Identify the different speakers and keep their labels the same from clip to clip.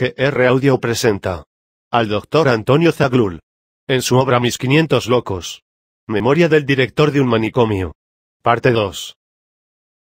Speaker 1: GR Audio presenta al Dr. Antonio Zaghloul, en su obra Mis 500 locos. Memoria del director de un manicomio. Parte 2.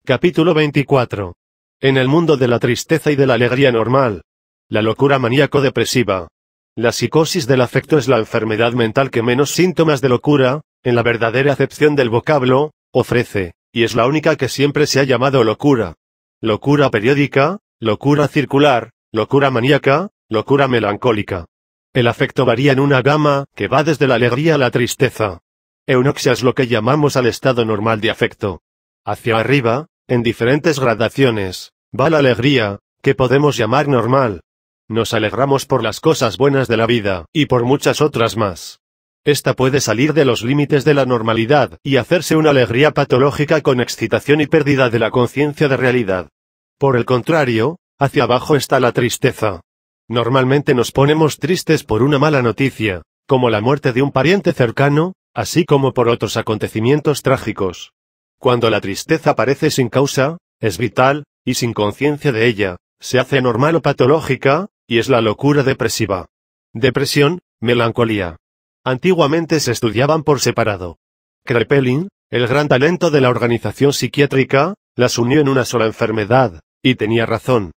Speaker 1: Capítulo 24. En el mundo de la tristeza y de la alegría normal. La locura maníaco-depresiva. La psicosis del afecto es la enfermedad mental que menos síntomas de locura, en la verdadera acepción del vocablo, ofrece, y es la única que siempre se ha llamado locura. Locura periódica, locura circular, locura maníaca, locura melancólica. El afecto varía en una gama que va desde la alegría a la tristeza. Eunoxia es lo que llamamos al estado normal de afecto. Hacia arriba, en diferentes gradaciones, va la alegría, que podemos llamar normal. Nos alegramos por las cosas buenas de la vida, y por muchas otras más. Esta puede salir de los límites de la normalidad, y hacerse una alegría patológica con excitación y pérdida de la conciencia de realidad. Por el contrario, hacia abajo está la tristeza. Normalmente nos ponemos tristes por una mala noticia, como la muerte de un pariente cercano, así como por otros acontecimientos trágicos. Cuando la tristeza aparece sin causa, es vital, y sin conciencia de ella, se hace anormal o patológica, y es la locura depresiva. Depresión, melancolía. Antiguamente se estudiaban por separado. Kraepelin, el gran talento de la organización psiquiátrica, las unió en una sola enfermedad, y tenía razón.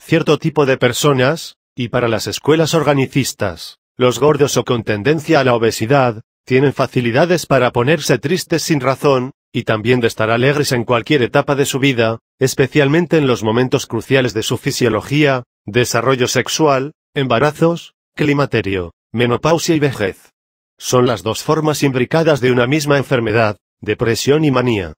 Speaker 1: Cierto tipo de personas, y para las escuelas organicistas, los gordos o con tendencia a la obesidad, tienen facilidades para ponerse tristes sin razón, y también de estar alegres en cualquier etapa de su vida, especialmente en los momentos cruciales de su fisiología, desarrollo sexual, embarazos, climaterio, menopausia y vejez. Son las dos formas imbricadas de una misma enfermedad, depresión y manía.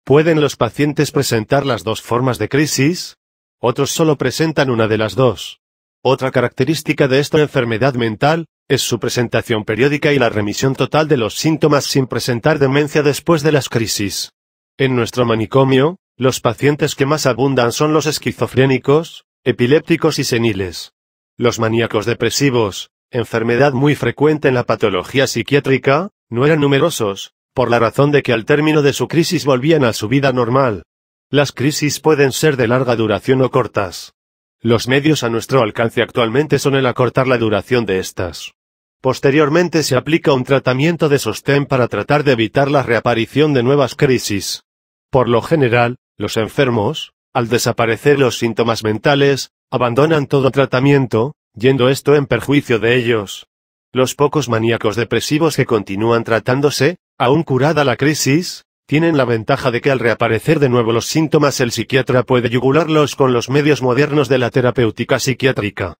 Speaker 1: ¿Pueden los pacientes presentar las dos formas de crisis? Otros solo presentan una de las dos. Otra característica de esta enfermedad mental, es su presentación periódica y la remisión total de los síntomas sin presentar demencia después de las crisis. En nuestro manicomio, los pacientes que más abundan son los esquizofrénicos, epilépticos y seniles. Los maníacos depresivos, enfermedad muy frecuente en la patología psiquiátrica, no eran numerosos, por la razón de que al término de su crisis volvían a su vida normal. Las crisis pueden ser de larga duración o cortas. Los medios a nuestro alcance actualmente son el acortar la duración de estas. Posteriormente se aplica un tratamiento de sostén para tratar de evitar la reaparición de nuevas crisis. Por lo general, los enfermos, al desaparecer los síntomas mentales, abandonan todo tratamiento, yendo esto en perjuicio de ellos. Los pocos maníacos depresivos que continúan tratándose, aún curada la crisis, tienen la ventaja de que al reaparecer de nuevo los síntomas el psiquiatra puede yugularlos con los medios modernos de la terapéutica psiquiátrica.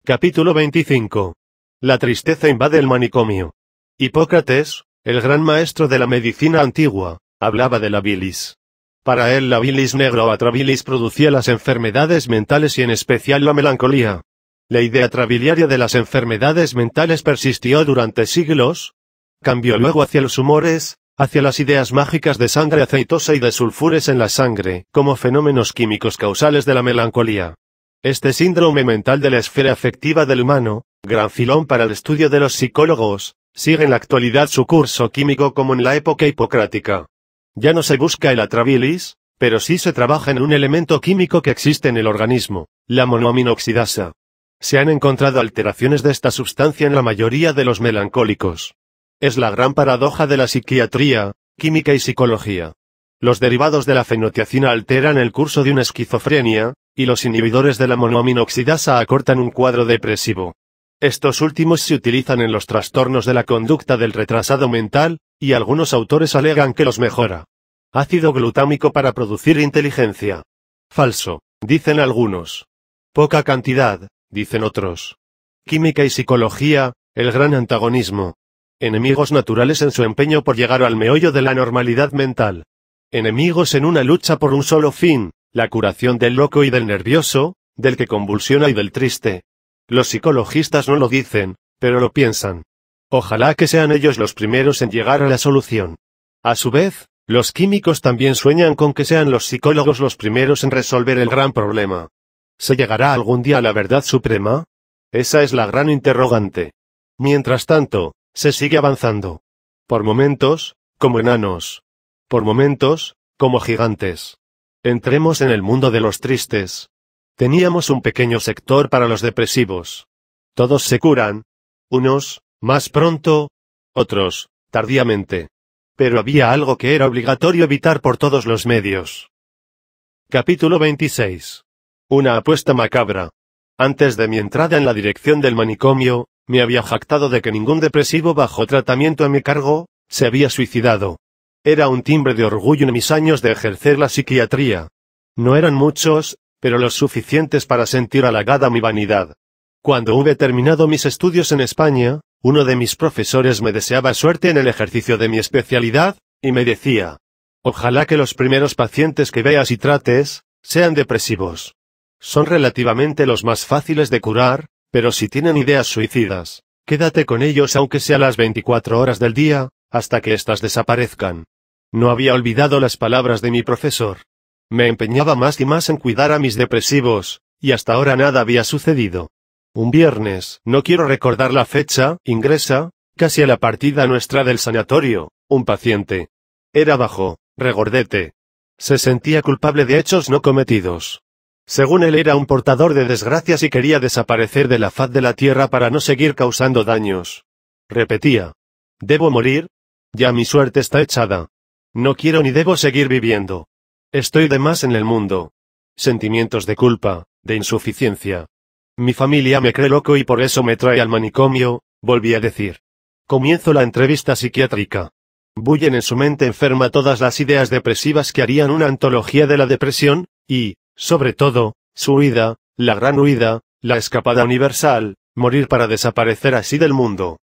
Speaker 1: Capítulo 25. La tristeza invade el manicomio. Hipócrates, el gran maestro de la medicina antigua, hablaba de la bilis. Para él la bilis negra o atrabilis producía las enfermedades mentales y en especial la melancolía. La idea trabiliaria de las enfermedades mentales persistió durante siglos. Cambió luego hacia los humores, hacia las ideas mágicas de sangre aceitosa y de sulfures en la sangre, como fenómenos químicos causales de la melancolía. Este síndrome mental de la esfera afectiva del humano, gran filón para el estudio de los psicólogos, sigue en la actualidad su curso químico como en la época hipocrática. Ya no se busca el atrabilis, pero sí se trabaja en un elemento químico que existe en el organismo, la monoaminoxidasa. Se han encontrado alteraciones de esta sustancia en la mayoría de los melancólicos. Es la gran paradoja de la psiquiatría, química y psicología. Los derivados de la fenotiazina alteran el curso de una esquizofrenia, y los inhibidores de la monoaminoxidasa acortan un cuadro depresivo. Estos últimos se utilizan en los trastornos de la conducta del retrasado mental, y algunos autores alegan que los mejora. Ácido glutámico para producir inteligencia. Falso, dicen algunos. Poca cantidad, dicen otros. Química y psicología, el gran antagonismo. Enemigos naturales en su empeño por llegar al meollo de la normalidad mental. Enemigos en una lucha por un solo fin, la curación del loco y del nervioso, del que convulsiona y del triste. Los psicologistas no lo dicen, pero lo piensan. Ojalá que sean ellos los primeros en llegar a la solución. A su vez, los químicos también sueñan con que sean los psicólogos los primeros en resolver el gran problema. ¿Se llegará algún día a la verdad suprema? Esa es la gran interrogante. Mientras tanto, se sigue avanzando. Por momentos, como enanos. Por momentos, como gigantes. Entremos en el mundo de los tristes. Teníamos un pequeño sector para los depresivos. Todos se curan. Unos, más pronto, otros, tardíamente. Pero había algo que era obligatorio evitar por todos los medios. Capítulo 26. Una apuesta macabra. Antes de mi entrada en la dirección del manicomio, me había jactado de que ningún depresivo bajo tratamiento a mi cargo se había suicidado. Era un timbre de orgullo en mis años de ejercer la psiquiatría. No eran muchos, pero los suficientes para sentir halagada mi vanidad. Cuando hube terminado mis estudios en España, uno de mis profesores me deseaba suerte en el ejercicio de mi especialidad, y me decía: ojalá que los primeros pacientes que veas y trates, sean depresivos. Son relativamente los más fáciles de curar, pero si tienen ideas suicidas, quédate con ellos aunque sea las 24 horas del día, hasta que éstas desaparezcan. No había olvidado las palabras de mi profesor. Me empeñaba más y más en cuidar a mis depresivos, y hasta ahora nada había sucedido. Un viernes, no quiero recordar la fecha, ingresa, casi a la partida nuestra del sanatorio, un paciente. Era bajo, regordete. Se sentía culpable de hechos no cometidos. Según él era un portador de desgracias y quería desaparecer de la faz de la tierra para no seguir causando daños. Repetía: ¿debo morir? Ya mi suerte está echada. No quiero ni debo seguir viviendo. Estoy de más en el mundo. Sentimientos de culpa, de insuficiencia. Mi familia me cree loco y por eso me trae al manicomio, volví a decir. Comienzo la entrevista psiquiátrica. Bullen en su mente enferma todas las ideas depresivas que harían una antología de la depresión, y, sobre todo, su huida, la gran huida, la escapada universal, morir para desaparecer así del mundo.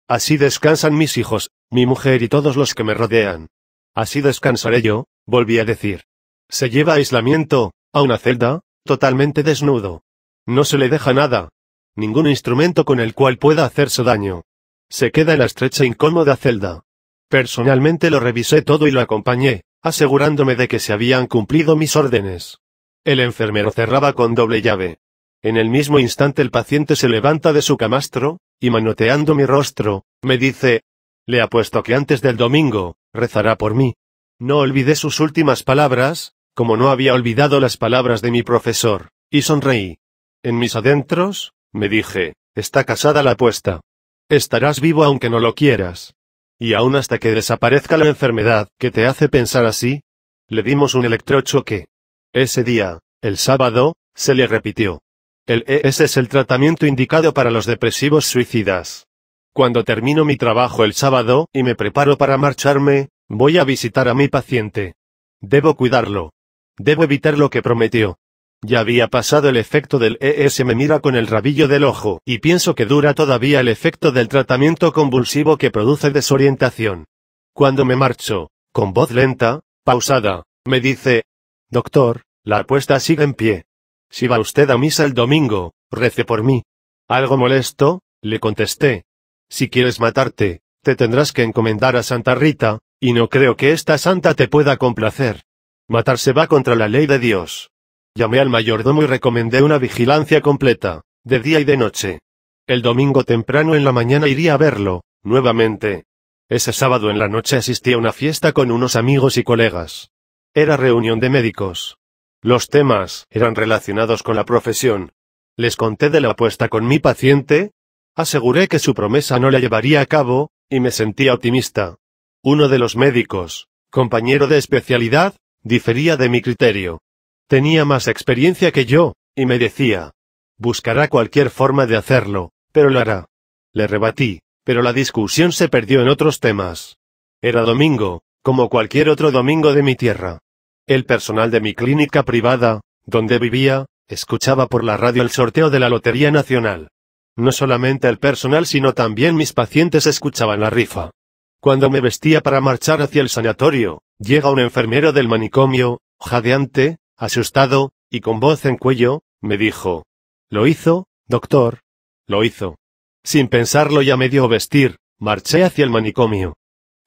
Speaker 1: Así descansan mis hijos, mi mujer y todos los que me rodean. Así descansaré yo, volví a decir. Se lleva a aislamiento, a una celda, totalmente desnudo. No se le deja nada. Ningún instrumento con el cual pueda hacerse daño. Se queda en la estrecha e incómoda celda. Personalmente lo revisé todo y lo acompañé, asegurándome de que se habían cumplido mis órdenes. El enfermero cerraba con doble llave. En el mismo instante el paciente se levanta de su camastro, y manoteando mi rostro, me dice: le apuesto que antes del domingo, rezará por mí. No olvidé sus últimas palabras, como no había olvidado las palabras de mi profesor, y sonreí. En mis adentros, me dije, está casada la apuesta. Estarás vivo aunque no lo quieras. Y aún hasta que desaparezca la enfermedad que te hace pensar así. Le dimos un electrochoque. Ese día, el sábado, se le repitió. Ese es el tratamiento indicado para los depresivos suicidas. Cuando termino mi trabajo el sábado y me preparo para marcharme, voy a visitar a mi paciente. Debo cuidarlo. Debo evitar lo que prometió. Ya había pasado el efecto del me mira con el rabillo del ojo, y pienso que dura todavía el efecto del tratamiento convulsivo que produce desorientación. Cuando me marcho, con voz lenta, pausada, me dice: doctor, la apuesta sigue en pie. Si va usted a misa el domingo, rece por mí. ¿Algo molesto?, le contesté. Si quieres matarte, te tendrás que encomendar a Santa Rita, y no creo que esta santa te pueda complacer. Matarse va contra la ley de Dios. Llamé al mayordomo y recomendé una vigilancia completa, de día y de noche. El domingo temprano en la mañana iría a verlo, nuevamente. Ese sábado en la noche asistí a una fiesta con unos amigos y colegas. Era reunión de médicos. Los temas eran relacionados con la profesión. Les conté de la apuesta con mi paciente. Aseguré que su promesa no la llevaría a cabo, y me sentía optimista. Uno de los médicos, compañero de especialidad, difería de mi criterio. Tenía más experiencia que yo, y me decía: buscará cualquier forma de hacerlo, pero lo hará. Le rebatí, pero la discusión se perdió en otros temas. Era domingo, como cualquier otro domingo de mi tierra. El personal de mi clínica privada, donde vivía, escuchaba por la radio el sorteo de la Lotería Nacional. No solamente el personal sino también mis pacientes escuchaban la rifa. Cuando me vestía para marchar hacia el sanatorio, llega un enfermero del manicomio, jadeante, asustado, y con voz en cuello, me dijo: ¿lo hizo, doctor? Lo hizo. Sin pensarlo ya medio vestir, marché hacia el manicomio.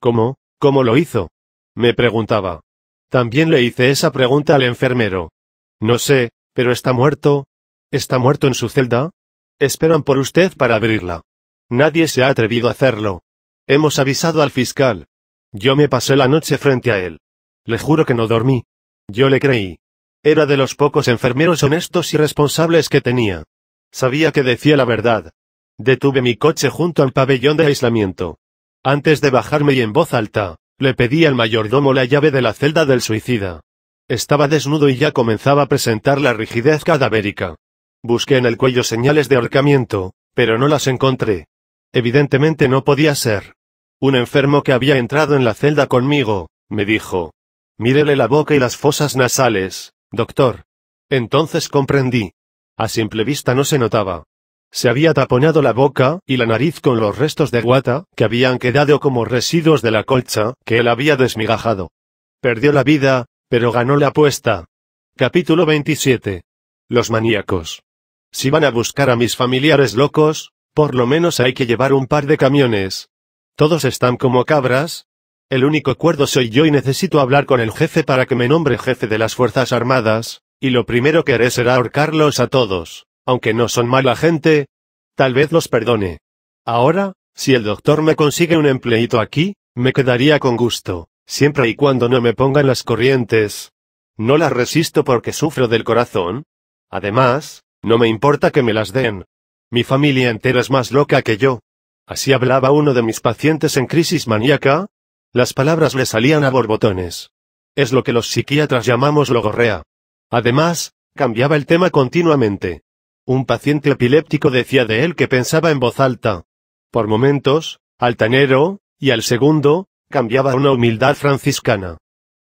Speaker 1: ¿Cómo lo hizo?, me preguntaba. También le hice esa pregunta al enfermero. No sé, pero está muerto. ¿Está muerto en su celda? Esperan por usted para abrirla. Nadie se ha atrevido a hacerlo. Hemos avisado al fiscal. Yo me pasé la noche frente a él. Le juro que no dormí. Yo le creí. Era de los pocos enfermeros honestos y responsables que tenía. Sabía que decía la verdad. Detuve mi coche junto al pabellón de aislamiento. Antes de bajarme y en voz alta, le pedí al mayordomo la llave de la celda del suicida. Estaba desnudo y ya comenzaba a presentar la rigidez cadavérica. Busqué en el cuello señales de ahorcamiento, pero no las encontré. Evidentemente no podía ser. Un enfermo que había entrado en la celda conmigo, me dijo. Mírele la boca y las fosas nasales, doctor. Entonces comprendí. A simple vista no se notaba. Se había taponado la boca y la nariz con los restos de guata que habían quedado como residuos de la colcha que él había desmigajado. Perdió la vida, pero ganó la apuesta. Capítulo 27. Los maníacos. Si van a buscar a mis familiares locos, por lo menos hay que llevar un par de camiones. Todos están como cabras. El único cuerdo soy yo y necesito hablar con el jefe para que me nombre jefe de las Fuerzas Armadas, y lo primero que haré será ahorcarlos a todos, aunque no son mala gente. Tal vez los perdone. Ahora, si el doctor me consigue un empleíto aquí, me quedaría con gusto, siempre y cuando no me pongan las corrientes. No las resisto porque sufro del corazón. Además, no me importa que me las den. Mi familia entera es más loca que yo. Así hablaba uno de mis pacientes en crisis maníaca. Las palabras le salían a borbotones. Es lo que los psiquiatras llamamos logorrea. Además, cambiaba el tema continuamente. Un paciente epiléptico decía de él que pensaba en voz alta. Por momentos, altanero, y al segundo, cambiaba a una humildad franciscana.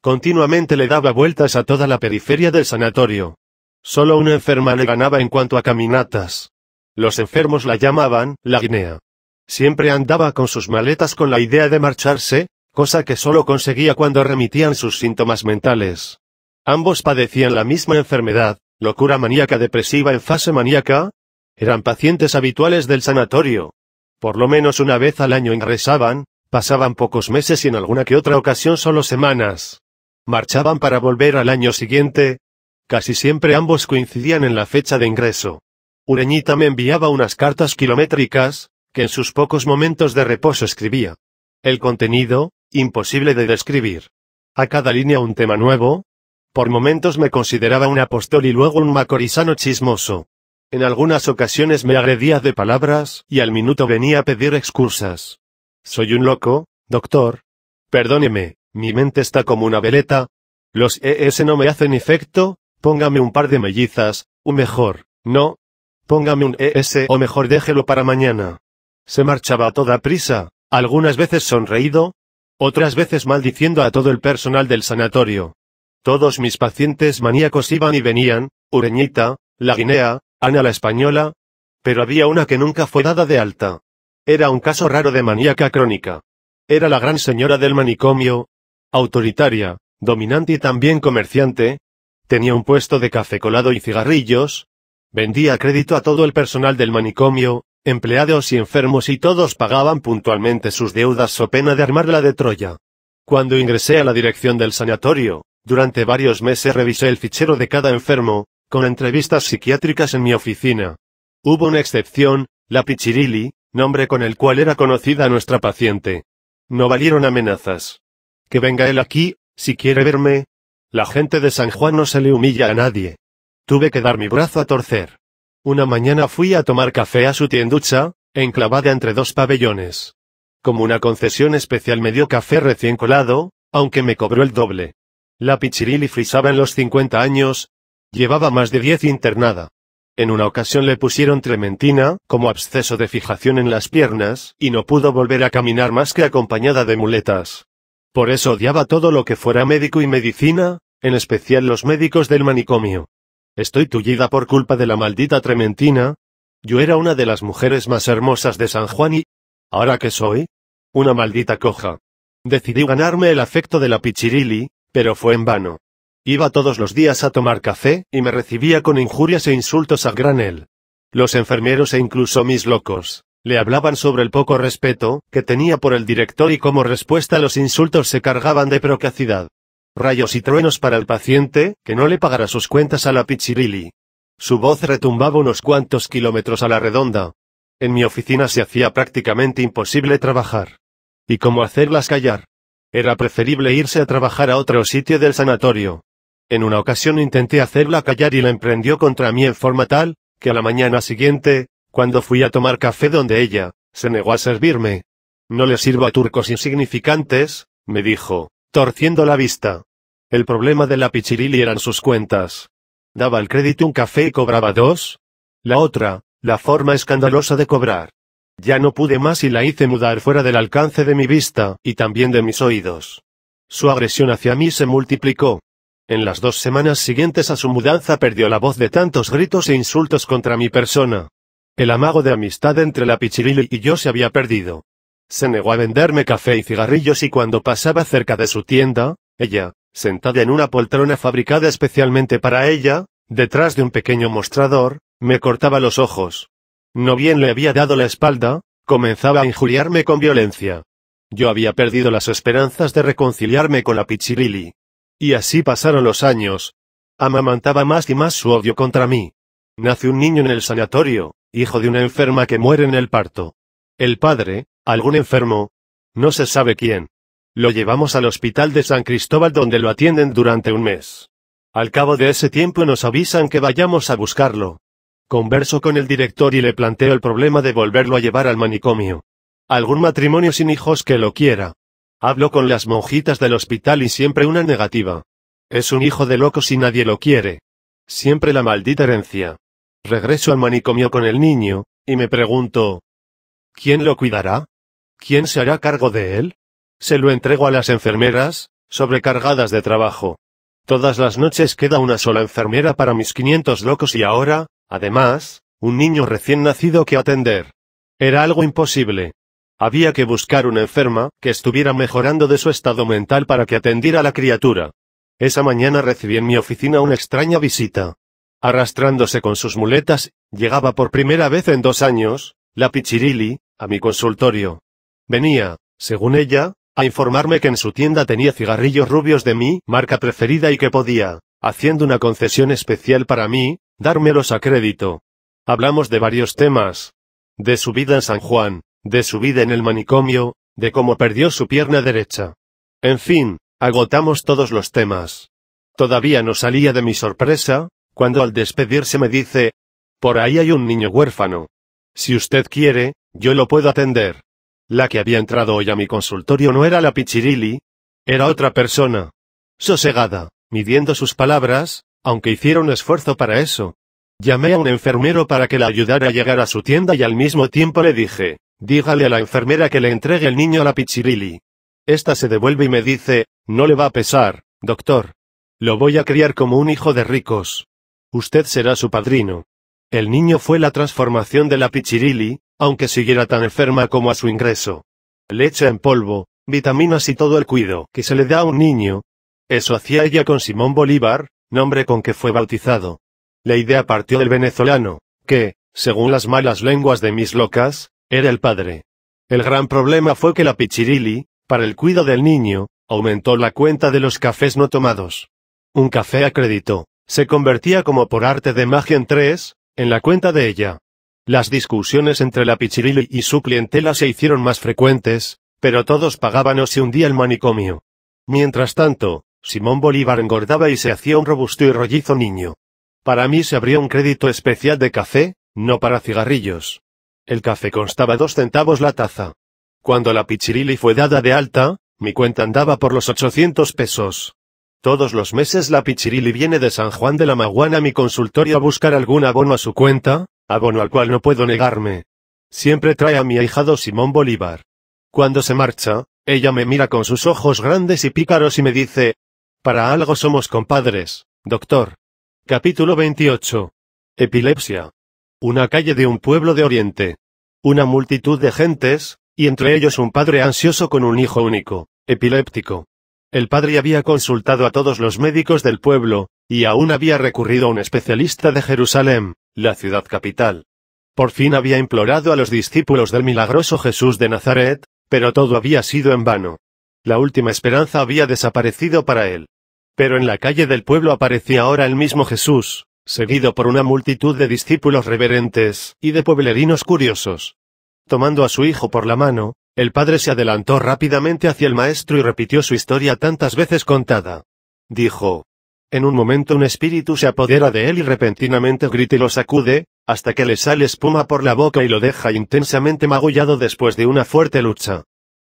Speaker 1: Continuamente le daba vueltas a toda la periferia del sanatorio. Solo una enferma le ganaba en cuanto a caminatas. Los enfermos la llamaban la Guinea. Siempre andaba con sus maletas con la idea de marcharse, cosa que solo conseguía cuando remitían sus síntomas mentales. Ambos padecían la misma enfermedad, locura maníaca depresiva en fase maníaca. Eran pacientes habituales del sanatorio. Por lo menos una vez al año ingresaban, pasaban pocos meses y en alguna que otra ocasión solo semanas. Marchaban para volver al año siguiente. Casi siempre ambos coincidían en la fecha de ingreso. Ureñita me enviaba unas cartas kilométricas, que en sus pocos momentos de reposo escribía. El contenido, imposible de describir. A cada línea un tema nuevo. Por momentos me consideraba un apóstol y luego un macorizano chismoso. En algunas ocasiones me agredía de palabras, y al minuto venía a pedir excusas. Soy un loco, doctor. Perdóneme, mi mente está como una veleta. Los ES no me hacen efecto. Póngame un par de mellizas, o mejor, no. Póngame un ES o mejor déjelo para mañana. Se marchaba a toda prisa, algunas veces sonreído, otras veces maldiciendo a todo el personal del sanatorio. Todos mis pacientes maníacos iban y venían, Ureñita, la Guinea, Ana la española, pero había una que nunca fue dada de alta. Era un caso raro de maníaca crónica. Era la gran señora del manicomio, autoritaria, dominante y también comerciante. Tenía un puesto de café colado y cigarrillos. Vendía a crédito a todo el personal del manicomio, empleados y enfermos y todos pagaban puntualmente sus deudas so pena de armarla de Troya. Cuando ingresé a la dirección del sanatorio, durante varios meses revisé el fichero de cada enfermo, con entrevistas psiquiátricas en mi oficina. Hubo una excepción, la Pichirili, nombre con el cual era conocida nuestra paciente. No valieron amenazas. Que venga él aquí, si quiere verme. La gente de San Juan no se le humilla a nadie. Tuve que dar mi brazo a torcer. Una mañana fui a tomar café a su tienducha, enclavada entre dos pabellones. Como una concesión especial me dio café recién colado, aunque me cobró el doble. La Pichirili frisaba en los 50 años, llevaba más de 10 internada. En una ocasión le pusieron trementina, como absceso de fijación en las piernas, y no pudo volver a caminar más que acompañada de muletas. Por eso odiaba todo lo que fuera médico y medicina, en especial los médicos del manicomio. Estoy tullida por culpa de la maldita trementina. Yo era una de las mujeres más hermosas de San Juan y... ¿ahora qué soy? Una maldita coja. Decidí ganarme el afecto de la Pichirili, pero fue en vano. Iba todos los días a tomar café, y me recibía con injurias e insultos a granel. Los enfermeros e incluso mis locos, le hablaban sobre el poco respeto que tenía por el director y como respuesta a los insultos se cargaban de procacidad. Rayos y truenos para el paciente, que no le pagara sus cuentas a la Pichirili. Su voz retumbaba unos cuantos kilómetros a la redonda. En mi oficina se hacía prácticamente imposible trabajar. ¿Y cómo hacerlas callar? Era preferible irse a trabajar a otro sitio del sanatorio. En una ocasión intenté hacerla callar y la emprendió contra mí en forma tal, que a la mañana siguiente, cuando fui a tomar café donde ella, se negó a servirme. No le sirvo a turcos insignificantes, me dijo, torciendo la vista. El problema de la Pichirili eran sus cuentas. Daba al crédito un café y cobraba 2. La otra, la forma escandalosa de cobrar. Ya no pude más y la hice mudar fuera del alcance de mi vista, y también de mis oídos. Su agresión hacia mí se multiplicó. En las 2 semanas siguientes a su mudanza perdió la voz de tantos gritos e insultos contra mi persona. El amago de amistad entre la Pichirili y yo se había perdido. Se negó a venderme café y cigarrillos y cuando pasaba cerca de su tienda, ella, sentada en una poltrona fabricada especialmente para ella, detrás de un pequeño mostrador, me cortaba los ojos. No bien le había dado la espalda, comenzaba a injuriarme con violencia. Yo había perdido las esperanzas de reconciliarme con la Pichirili. Y así pasaron los años. Amamantaba más y más su odio contra mí. Nace un niño en el sanatorio, hijo de una enferma que muere en el parto. El padre, algún enfermo, no se sabe quién. Lo llevamos al hospital de San Cristóbal donde lo atienden durante un mes. Al cabo de ese tiempo nos avisan que vayamos a buscarlo. Converso con el director y le planteo el problema de volverlo a llevar al manicomio. Algún matrimonio sin hijos que lo quiera. Hablo con las monjitas del hospital y siempre una negativa. Es un hijo de locos y nadie lo quiere. Siempre la maldita herencia. Regreso al manicomio con el niño, y me pregunto, ¿quién lo cuidará? ¿Quién se hará cargo de él? Se lo entrego a las enfermeras, sobrecargadas de trabajo. Todas las noches queda una sola enfermera para mis 500 locos y ahora, además, un niño recién nacido que atender. Era algo imposible. Había que buscar una enferma que estuviera mejorando de su estado mental para que atendiera a la criatura. Esa mañana recibí en mi oficina una extraña visita. Arrastrándose con sus muletas, llegaba por primera vez en 2 años, la Pichirili, a mi consultorio. Venía, según ella, a informarme que en su tienda tenía cigarrillos rubios de mi marca preferida y que podía, haciendo una concesión especial para mí, dármelos a crédito. Hablamos de varios temas. De su vida en San Juan, de su vida en el manicomio, de cómo perdió su pierna derecha. En fin, agotamos todos los temas. Todavía no salía de mi sorpresa, cuando al despedirse me dice, por ahí hay un niño huérfano. Si usted quiere, yo lo puedo atender. La que había entrado hoy a mi consultorio no era la Pichirili, era otra persona. Sosegada, midiendo sus palabras, aunque hiciera un esfuerzo para eso. Llamé a un enfermero para que la ayudara a llegar a su tienda y al mismo tiempo le dije, dígale a la enfermera que le entregue el niño a la Pichirili. Esta se devuelve y me dice, no le va a pesar, doctor. Lo voy a criar como un hijo de ricos. Usted será su padrino. El niño fue la transformación de la Pichirili, aunque siguiera tan enferma como a su ingreso. Leche en polvo, vitaminas y todo el cuidado que se le da a un niño. Eso hacía ella con Simón Bolívar, nombre con que fue bautizado. La idea partió del venezolano, que, según las malas lenguas de mis locas, era el padre. El gran problema fue que la Pichirili, para el cuidado del niño, aumentó la cuenta de los cafés no tomados. Un café a crédito, se convertía como por arte de magia en 3, en la cuenta de ella. Las discusiones entre la Pichirili y su clientela se hicieron más frecuentes, pero todos pagaban o se hundía el manicomio. Mientras tanto, Simón Bolívar engordaba y se hacía un robusto y rollizo niño. Para mí se abrió un crédito especial de café, no para cigarrillos. El café constaba 2 centavos la taza. Cuando la Pichirili fue dada de alta, mi cuenta andaba por los 800 pesos. Todos los meses la Pichirili viene de San Juan de la Maguana a mi consultorio a buscar algún abono a su cuenta, abono al cual no puedo negarme. Siempre trae a mi ahijado Simón Bolívar. Cuando se marcha, ella me mira con sus ojos grandes y pícaros y me dice, para algo somos compadres, doctor. Capítulo 28. Epilepsia. Una calle de un pueblo de Oriente. Una multitud de gentes, y entre ellos un padre ansioso con un hijo único, epiléptico. El padre había consultado a todos los médicos del pueblo, y aún había recurrido a un especialista de Jerusalén, la ciudad capital. Por fin había implorado a los discípulos del milagroso Jesús de Nazaret, pero todo había sido en vano. La última esperanza había desaparecido para él. Pero en la calle del pueblo aparecía ahora el mismo Jesús, seguido por una multitud de discípulos reverentes, y de pueblerinos curiosos. Tomando a su hijo por la mano, el padre se adelantó rápidamente hacia el maestro y repitió su historia tantas veces contada. Dijo, En un momento un espíritu se apodera de él y repentinamente grita y lo sacude, hasta que le sale espuma por la boca y lo deja intensamente magullado después de una fuerte lucha.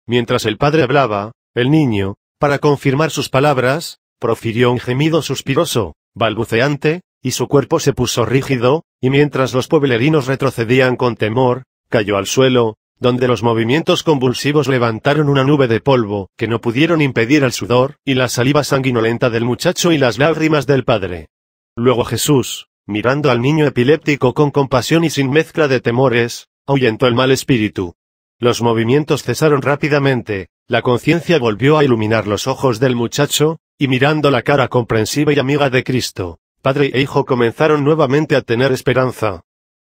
Speaker 1: Mientras el padre hablaba, el niño, para confirmar sus palabras, profirió un gemido suspiroso, balbuceante, y su cuerpo se puso rígido, y mientras los pueblerinos retrocedían con temor, cayó al suelo, donde los movimientos convulsivos levantaron una nube de polvo, que no pudieron impedir el sudor, y la saliva sanguinolenta del muchacho y las lágrimas del padre. Luego Jesús, mirando al niño epiléptico con compasión y sin mezcla de temores, ahuyentó el mal espíritu. Los movimientos cesaron rápidamente, la conciencia volvió a iluminar los ojos del muchacho, y mirando la cara comprensiva y amiga de Cristo, padre e hijo comenzaron nuevamente a tener esperanza.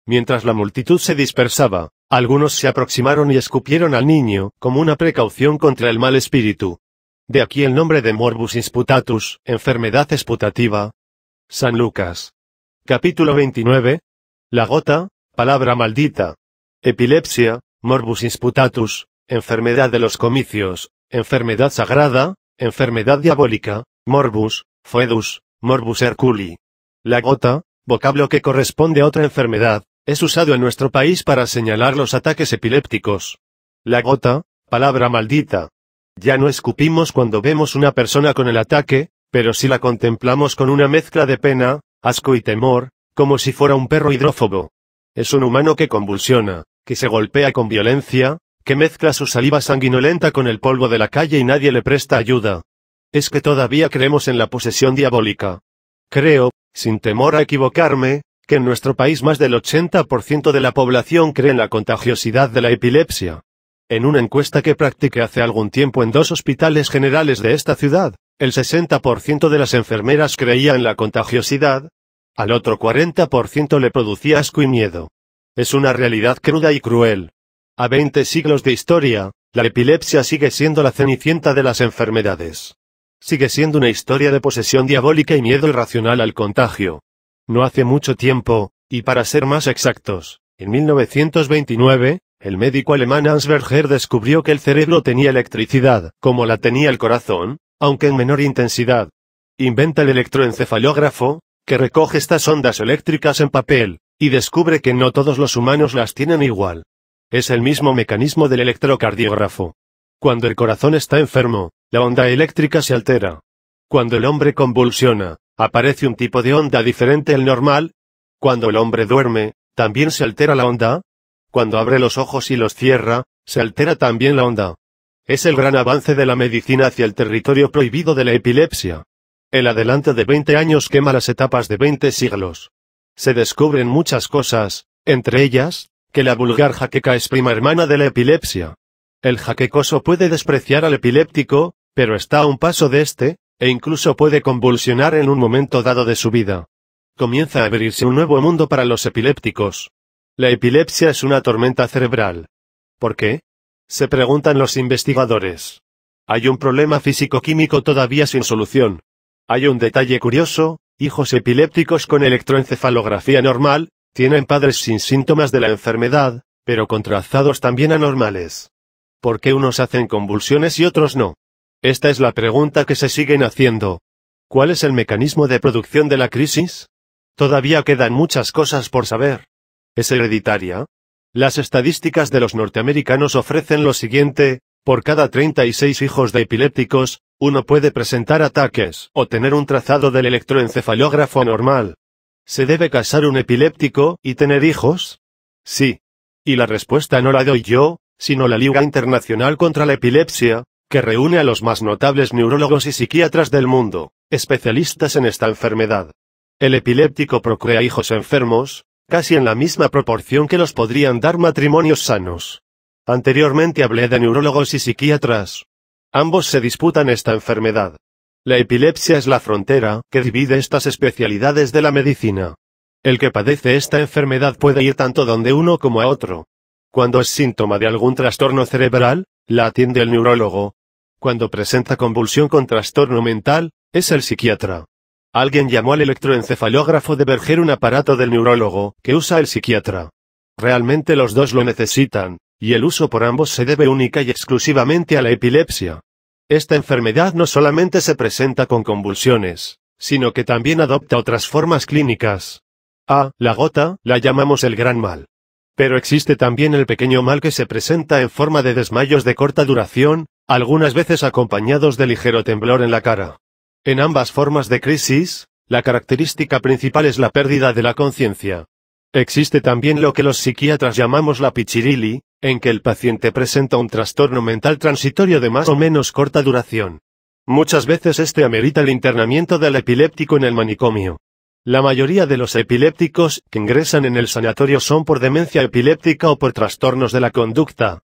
Speaker 1: Mientras la multitud se dispersaba, algunos se aproximaron y escupieron al niño, como una precaución contra el mal espíritu. De aquí el nombre de morbus imputatus, enfermedad exputativa. San Lucas. Capítulo 29. La gota, palabra maldita. Epilepsia, morbus imputatus, enfermedad de los comicios, enfermedad sagrada, enfermedad diabólica, morbus, foedus, morbus herculi. La gota, vocablo que corresponde a otra enfermedad, es usado en nuestro país para señalar los ataques epilépticos. La gota, palabra maldita. Ya no escupimos cuando vemos una persona con el ataque, pero sí la contemplamos con una mezcla de pena, asco y temor, como si fuera un perro hidrófobo. Es un humano que convulsiona, que se golpea con violencia, que mezcla su saliva sanguinolenta con el polvo de la calle y nadie le presta ayuda. Es que todavía creemos en la posesión diabólica. Creo, sin temor a equivocarme, que en nuestro país más del 80% de la población cree en la contagiosidad de la epilepsia. En una encuesta que practiqué hace algún tiempo en 2 hospitales generales de esta ciudad, el 60% de las enfermeras creía en la contagiosidad, al otro 40% le producía asco y miedo. Es una realidad cruda y cruel. A 20 siglos de historia, la epilepsia sigue siendo la cenicienta de las enfermedades. Sigue siendo una historia de posesión diabólica y miedo irracional al contagio. No hace mucho tiempo, y para ser más exactos, en 1929, el médico alemán Hans Berger descubrió que el cerebro tenía electricidad, como la tenía el corazón, aunque en menor intensidad. Inventa el electroencefalógrafo, que recoge estas ondas eléctricas en papel, y descubre que no todos los humanos las tienen igual. Es el mismo mecanismo del electrocardiógrafo. Cuando el corazón está enfermo, la onda eléctrica se altera. Cuando el hombre convulsiona, aparece un tipo de onda diferente al normal. Cuando el hombre duerme, también se altera la onda. Cuando abre los ojos y los cierra, se altera también la onda. Es el gran avance de la medicina hacia el territorio prohibido de la epilepsia. El adelanto de 20 años quema las etapas de 20 siglos. Se descubren muchas cosas, entre ellas, que la vulgar jaqueca es prima hermana de la epilepsia. El jaquecoso puede despreciar al epiléptico, pero está a un paso de este, e incluso puede convulsionar en un momento dado de su vida. Comienza a abrirse un nuevo mundo para los epilépticos. La epilepsia es una tormenta cerebral. ¿Por qué? Se preguntan los investigadores. Hay un problema físico-químico todavía sin solución. Hay un detalle curioso: hijos epilépticos con electroencefalografía normal, tienen padres sin síntomas de la enfermedad, pero con trazados también anormales. ¿Por qué unos hacen convulsiones y otros no? Esta es la pregunta que se siguen haciendo. ¿Cuál es el mecanismo de producción de la crisis? Todavía quedan muchas cosas por saber. ¿Es hereditaria? Las estadísticas de los norteamericanos ofrecen lo siguiente: por cada 36 hijos de epilépticos, uno puede presentar ataques o tener un trazado del electroencefalógrafo anormal. ¿Se debe casar un epiléptico y tener hijos? Sí. Y la respuesta no la doy yo, sino la Liga Internacional contra la Epilepsia, que reúne a los más notables neurólogos y psiquiatras del mundo, especialistas en esta enfermedad. El epiléptico procrea hijos enfermos, casi en la misma proporción que los podrían dar matrimonios sanos. Anteriormente hablé de neurólogos y psiquiatras. Ambos se disputan esta enfermedad. La epilepsia es la frontera que divide estas especialidades de la medicina. El que padece esta enfermedad puede ir tanto donde uno como a otro. Cuando es síntoma de algún trastorno cerebral, la atiende el neurólogo. Cuando presenta convulsión con trastorno mental, es el psiquiatra. Alguien llamó al electroencefalógrafo de Berger un aparato del neurólogo que usa el psiquiatra. Realmente los dos lo necesitan, y el uso por ambos se debe única y exclusivamente a la epilepsia. Esta enfermedad no solamente se presenta con convulsiones, sino que también adopta otras formas clínicas. La gota, la llamamos el gran mal. Pero existe también el pequeño mal que se presenta en forma de desmayos de corta duración, algunas veces acompañados de ligero temblor en la cara. En ambas formas de crisis, la característica principal es la pérdida de la conciencia. Existe también lo que los psiquiatras llamamos la pichirili, en que el paciente presenta un trastorno mental transitorio de más o menos corta duración. Muchas veces este amerita el internamiento del epiléptico en el manicomio. La mayoría de los epilépticos que ingresan en el sanatorio son por demencia epiléptica o por trastornos de la conducta.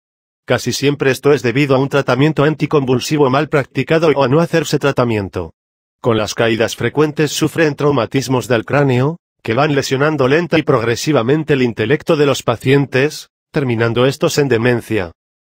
Speaker 1: Casi siempre esto es debido a un tratamiento anticonvulsivo mal practicado o a no hacerse tratamiento. Con las caídas frecuentes sufren traumatismos del cráneo, que van lesionando lenta y progresivamente el intelecto de los pacientes, terminando estos en demencia.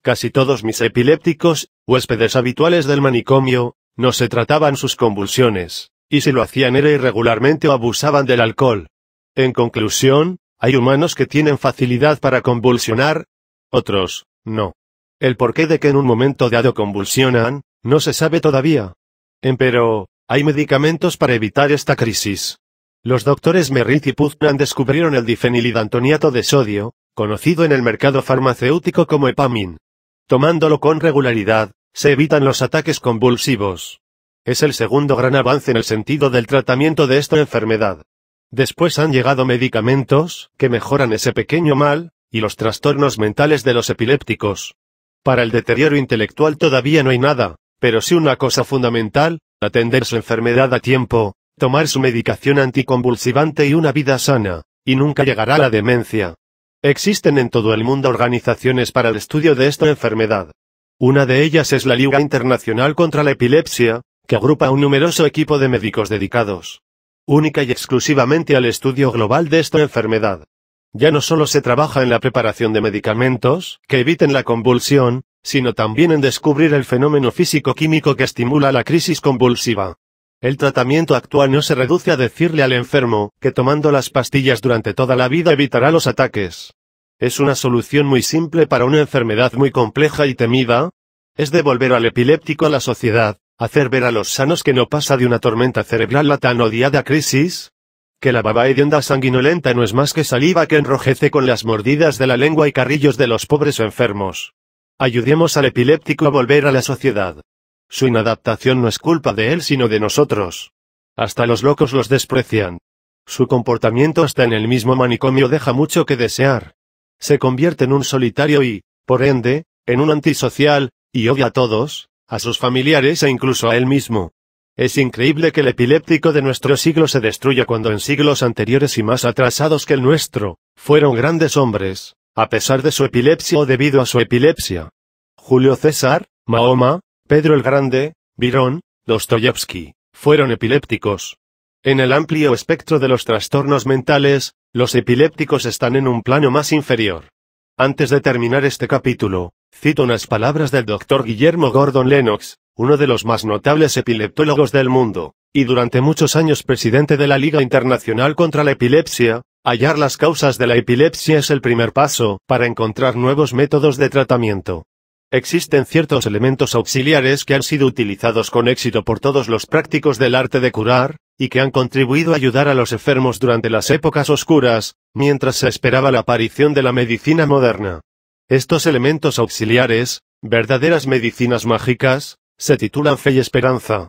Speaker 1: Casi todos mis epilépticos, huéspedes habituales del manicomio, no se trataban sus convulsiones, y si lo hacían era irregularmente o abusaban del alcohol. En conclusión, hay humanos que tienen facilidad para convulsionar, otros, no. El porqué de que en un momento dado convulsionan, no se sabe todavía. Empero, hay medicamentos para evitar esta crisis. Los doctores Merritt y Putnam descubrieron el difenilidantoniato de sodio, conocido en el mercado farmacéutico como Epamin. Tomándolo con regularidad, se evitan los ataques convulsivos. Es el segundo gran avance en el sentido del tratamiento de esta enfermedad. Después han llegado medicamentos que mejoran ese pequeño mal, y los trastornos mentales de los epilépticos. Para el deterioro intelectual todavía no hay nada, pero sí una cosa fundamental: atender su enfermedad a tiempo, tomar su medicación anticonvulsivante y una vida sana, y nunca llegará a la demencia. Existen en todo el mundo organizaciones para el estudio de esta enfermedad. Una de ellas es la Liga Internacional contra la Epilepsia, que agrupa a un numeroso equipo de médicos dedicados única y exclusivamente al estudio global de esta enfermedad. Ya no solo se trabaja en la preparación de medicamentos que eviten la convulsión, sino también en descubrir el fenómeno físico-químico que estimula la crisis convulsiva. El tratamiento actual no se reduce a decirle al enfermo que tomando las pastillas durante toda la vida evitará los ataques. Es una solución muy simple para una enfermedad muy compleja y temida. Es devolver al epiléptico a la sociedad, hacer ver a los sanos que no pasa de una tormenta cerebral la tan odiada crisis, que la baba hedionda sanguinolenta no es más que saliva que enrojece con las mordidas de la lengua y carrillos de los pobres enfermos. Ayudemos al epiléptico a volver a la sociedad. Su inadaptación no es culpa de él sino de nosotros. Hasta los locos los desprecian. Su comportamiento hasta en el mismo manicomio deja mucho que desear. Se convierte en un solitario y, por ende, en un antisocial, y odia a todos, a sus familiares e incluso a él mismo. Es increíble que el epiléptico de nuestro siglo se destruya cuando en siglos anteriores y más atrasados que el nuestro, fueron grandes hombres, a pesar de su epilepsia o debido a su epilepsia. Julio César, Mahoma, Pedro el Grande, Byron, Dostoyevsky, fueron epilépticos. En el amplio espectro de los trastornos mentales, los epilépticos están en un plano más inferior. Antes de terminar este capítulo, cito unas palabras del Dr. Guillermo Gordon Lennox, uno de los más notables epileptólogos del mundo, y durante muchos años presidente de la Liga Internacional contra la Epilepsia. Hallar las causas de la epilepsia es el primer paso para encontrar nuevos métodos de tratamiento. Existen ciertos elementos auxiliares que han sido utilizados con éxito por todos los prácticos del arte de curar, y que han contribuido a ayudar a los enfermos durante las épocas oscuras, mientras se esperaba la aparición de la medicina moderna. Estos elementos auxiliares, verdaderas medicinas mágicas, se titulan fe y esperanza.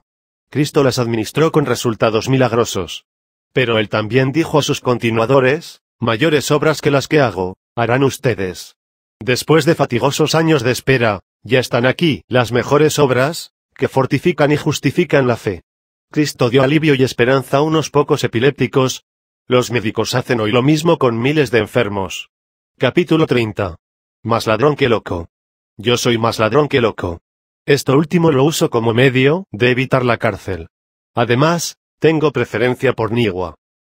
Speaker 1: Cristo las administró con resultados milagrosos. Pero él también dijo a sus continuadores: mayores obras que las que hago, harán ustedes. Después de fatigosos años de espera, ya están aquí las mejores obras, que fortifican y justifican la fe. Cristo dio alivio y esperanza a unos pocos epilépticos. Los médicos hacen hoy lo mismo con miles de enfermos. Capítulo 30. Más ladrón que loco. Yo soy más ladrón que loco. Esto último lo uso como medio de evitar la cárcel. Además, tengo preferencia por Niwa.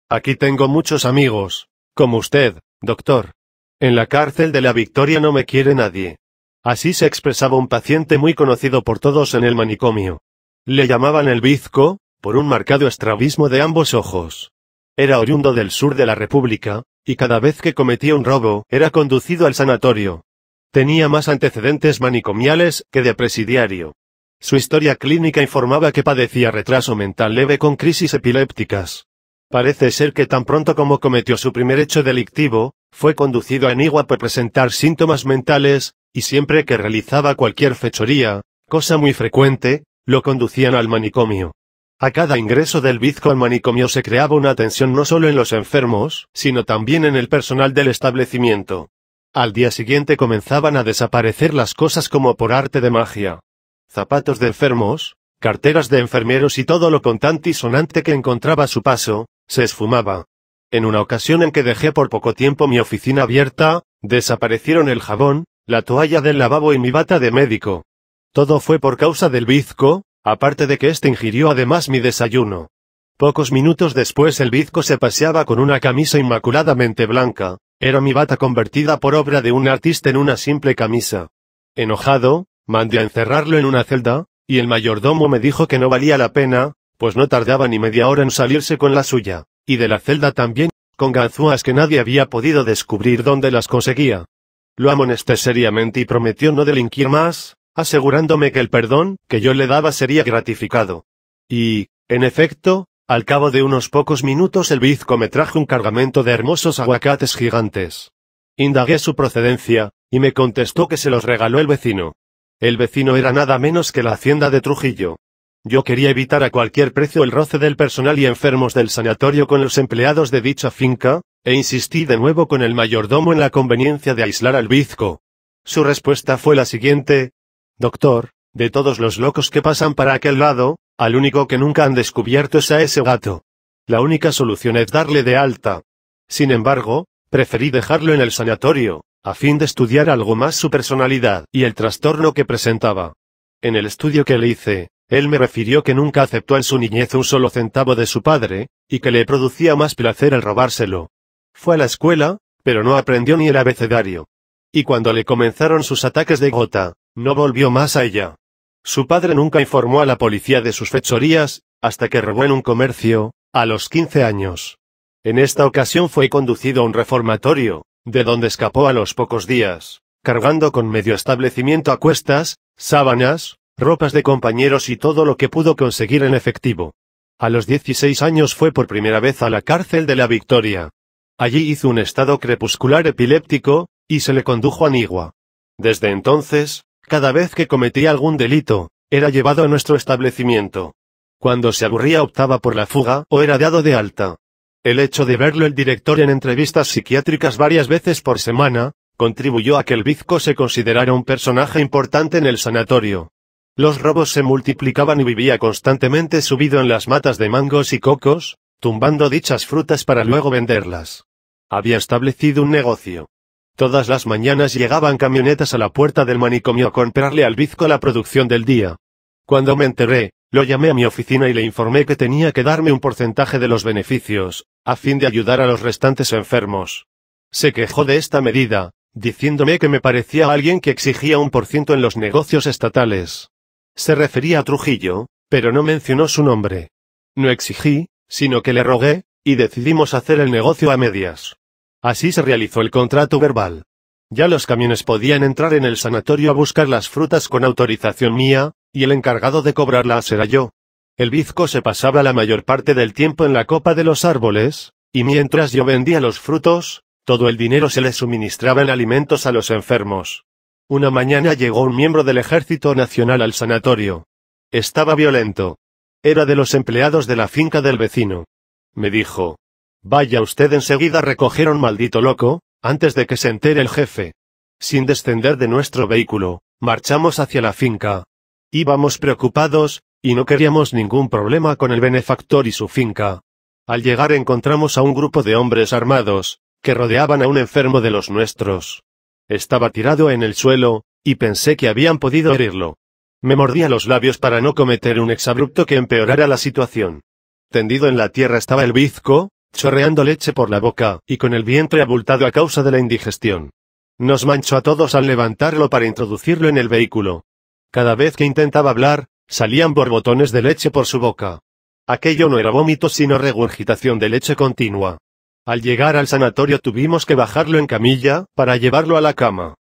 Speaker 1: Aquí tengo muchos amigos, como usted, doctor. En la cárcel de la Victoria no me quiere nadie. Así se expresaba un paciente muy conocido por todos en el manicomio. Le llamaban el bizco, por un marcado estrabismo de ambos ojos. Era oriundo del sur de la República, y cada vez que cometía un robo, era conducido al sanatorio. Tenía más antecedentes manicomiales que de presidiario. Su historia clínica informaba que padecía retraso mental leve con crisis epilépticas. Parece ser que tan pronto como cometió su primer hecho delictivo, fue conducido a Nigua por presentar síntomas mentales, y siempre que realizaba cualquier fechoría, cosa muy frecuente, lo conducían al manicomio. A cada ingreso del bizco al manicomio se creaba una tensión no solo en los enfermos, sino también en el personal del establecimiento. Al día siguiente comenzaban a desaparecer las cosas como por arte de magia. Zapatos de enfermos, carteras de enfermeros y todo lo contante y sonante que encontraba a su paso, se esfumaba. En una ocasión en que dejé por poco tiempo mi oficina abierta, desaparecieron el jabón, la toalla del lavabo y mi bata de médico. Todo fue por causa del bizco, aparte de que éste ingirió además mi desayuno. Pocos minutos después el bizco se paseaba con una camisa inmaculadamente blanca, era mi bata convertida por obra de un artista en una simple camisa. Enojado, mandé a encerrarlo en una celda, y el mayordomo me dijo que no valía la pena, pues no tardaba ni media hora en salirse con la suya, y de la celda también, con ganzúas que nadie había podido descubrir dónde las conseguía. Lo amonesté seriamente y prometió no delinquir más, asegurándome que el perdón que yo le daba sería gratificado. Y, en efecto, al cabo de unos pocos minutos el bizco me trajo un cargamento de hermosos aguacates gigantes. Indagué su procedencia, y me contestó que se los regaló el vecino. El vecino era nada menos que la hacienda de Trujillo. Yo quería evitar a cualquier precio el roce del personal y enfermos del sanatorio con los empleados de dicha finca, e insistí de nuevo con el mayordomo en la conveniencia de aislar al bizco. Su respuesta fue la siguiente: doctor, de todos los locos que pasan para aquel lado, al único que nunca han descubierto es a ese gato. La única solución es darle de alta. Sin embargo, preferí dejarlo en el sanatorio, a fin de estudiar algo más su personalidad y el trastorno que presentaba. En el estudio que le hice, él me refirió que nunca aceptó en su niñez un solo centavo de su padre, y que le producía más placer el robárselo. Fue a la escuela, pero no aprendió ni el abecedario. Y cuando le comenzaron sus ataques de gota, no volvió más a ella. Su padre nunca informó a la policía de sus fechorías, hasta que robó en un comercio, a los 15 años. En esta ocasión fue conducido a un reformatorio, de donde escapó a los pocos días, cargando con medio establecimiento a cuestas, sábanas, ropas de compañeros y todo lo que pudo conseguir en efectivo. A los 16 años fue por primera vez a la cárcel de la Victoria. Allí hizo un estado crepuscular epiléptico, y se le condujo a Nigua. Desde entonces, cada vez que cometía algún delito, era llevado a nuestro establecimiento. Cuando se aburría optaba por la fuga o era dado de alta. El hecho de verlo el director en entrevistas psiquiátricas varias veces por semana, contribuyó a que el bizco se considerara un personaje importante en el sanatorio. Los robos se multiplicaban y vivía constantemente subido en las matas de mangos y cocos, tumbando dichas frutas para luego venderlas. Había establecido un negocio. Todas las mañanas llegaban camionetas a la puerta del manicomio a comprarle al bizco la producción del día. Cuando me enteré, lo llamé a mi oficina y le informé que tenía que darme un porcentaje de los beneficios, a fin de ayudar a los restantes enfermos. Se quejó de esta medida, diciéndome que me parecía alguien que exigía 1% en los negocios estatales. Se refería a Trujillo, pero no mencionó su nombre. No exigí, sino que le rogué, y decidimos hacer el negocio a medias. Así se realizó el contrato verbal. Ya los camiones podían entrar en el sanatorio a buscar las frutas con autorización mía, y el encargado de cobrarlas era yo. El bizco se pasaba la mayor parte del tiempo en la copa de los árboles, y mientras yo vendía los frutos, todo el dinero se le suministraba en alimentos a los enfermos. Una mañana llegó un miembro del Ejército Nacional al sanatorio. Estaba violento. Era de los empleados de la finca del vecino. Me dijo: vaya usted enseguida a recoger a un maldito loco, antes de que se entere el jefe. Sin descender de nuestro vehículo, marchamos hacia la finca. Íbamos preocupados, y no queríamos ningún problema con el benefactor y su finca. Al llegar encontramos a un grupo de hombres armados, que rodeaban a un enfermo de los nuestros. Estaba tirado en el suelo, y pensé que habían podido herirlo. Me mordía los labios para no cometer un exabrupto que empeorara la situación. Tendido en la tierra estaba el bizco, chorreando leche por la boca, y con el vientre abultado a causa de la indigestión. Nos manchó a todos al levantarlo para introducirlo en el vehículo. Cada vez que intentaba hablar, salían borbotones de leche por su boca. Aquello no era vómito sino regurgitación de leche continua. Al llegar al sanatorio tuvimos que bajarlo en camilla, para llevarlo a la cama.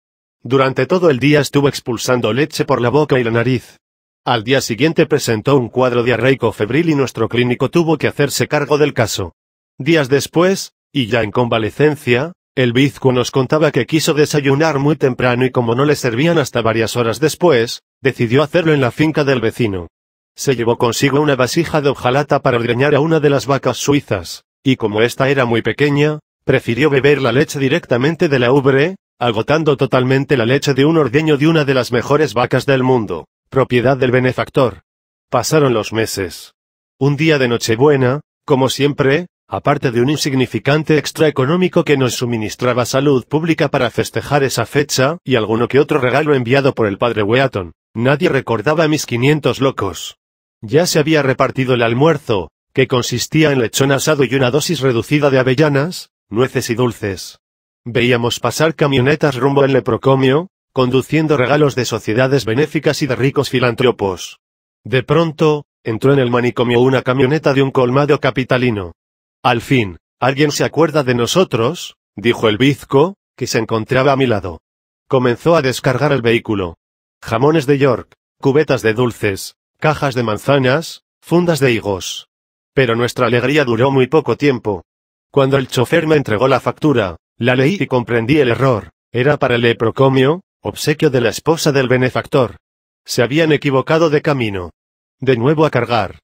Speaker 1: Durante todo el día estuvo expulsando leche por la boca y la nariz. Al día siguiente presentó un cuadro diarreico febril y nuestro clínico tuvo que hacerse cargo del caso. Días después, y ya en convalecencia, el bizco nos contaba que quiso desayunar muy temprano y como no le servían hasta varias horas después, decidió hacerlo en la finca del vecino. Se llevó consigo una vasija de hojalata para ordeñar a una de las vacas suizas, y como ésta era muy pequeña, prefirió beber la leche directamente de la ubre, agotando totalmente la leche de un ordeño de una de las mejores vacas del mundo, propiedad del benefactor. Pasaron los meses. Un día de Nochebuena, como siempre, aparte de un insignificante extra económico que nos suministraba Salud Pública para festejar esa fecha, y alguno que otro regalo enviado por el padre Wheaton, nadie recordaba mis 500 locos. Ya se había repartido el almuerzo, que consistía en lechón asado y una dosis reducida de avellanas, nueces y dulces. Veíamos pasar camionetas rumbo al leprocomio, conduciendo regalos de sociedades benéficas y de ricos filántropos. De pronto, entró en el manicomio una camioneta de un colmado capitalino. Al fin, ¿alguien se acuerda de nosotros?, dijo el bizco, que se encontraba a mi lado. Comenzó a descargar el vehículo. Jamones de York, cubetas de dulces, cajas de manzanas, fundas de higos. Pero nuestra alegría duró muy poco tiempo. Cuando el chofer me entregó la factura, la leí y comprendí el error. Era para el leprocomio, obsequio de la esposa del benefactor. Se habían equivocado de camino. De nuevo a cargar.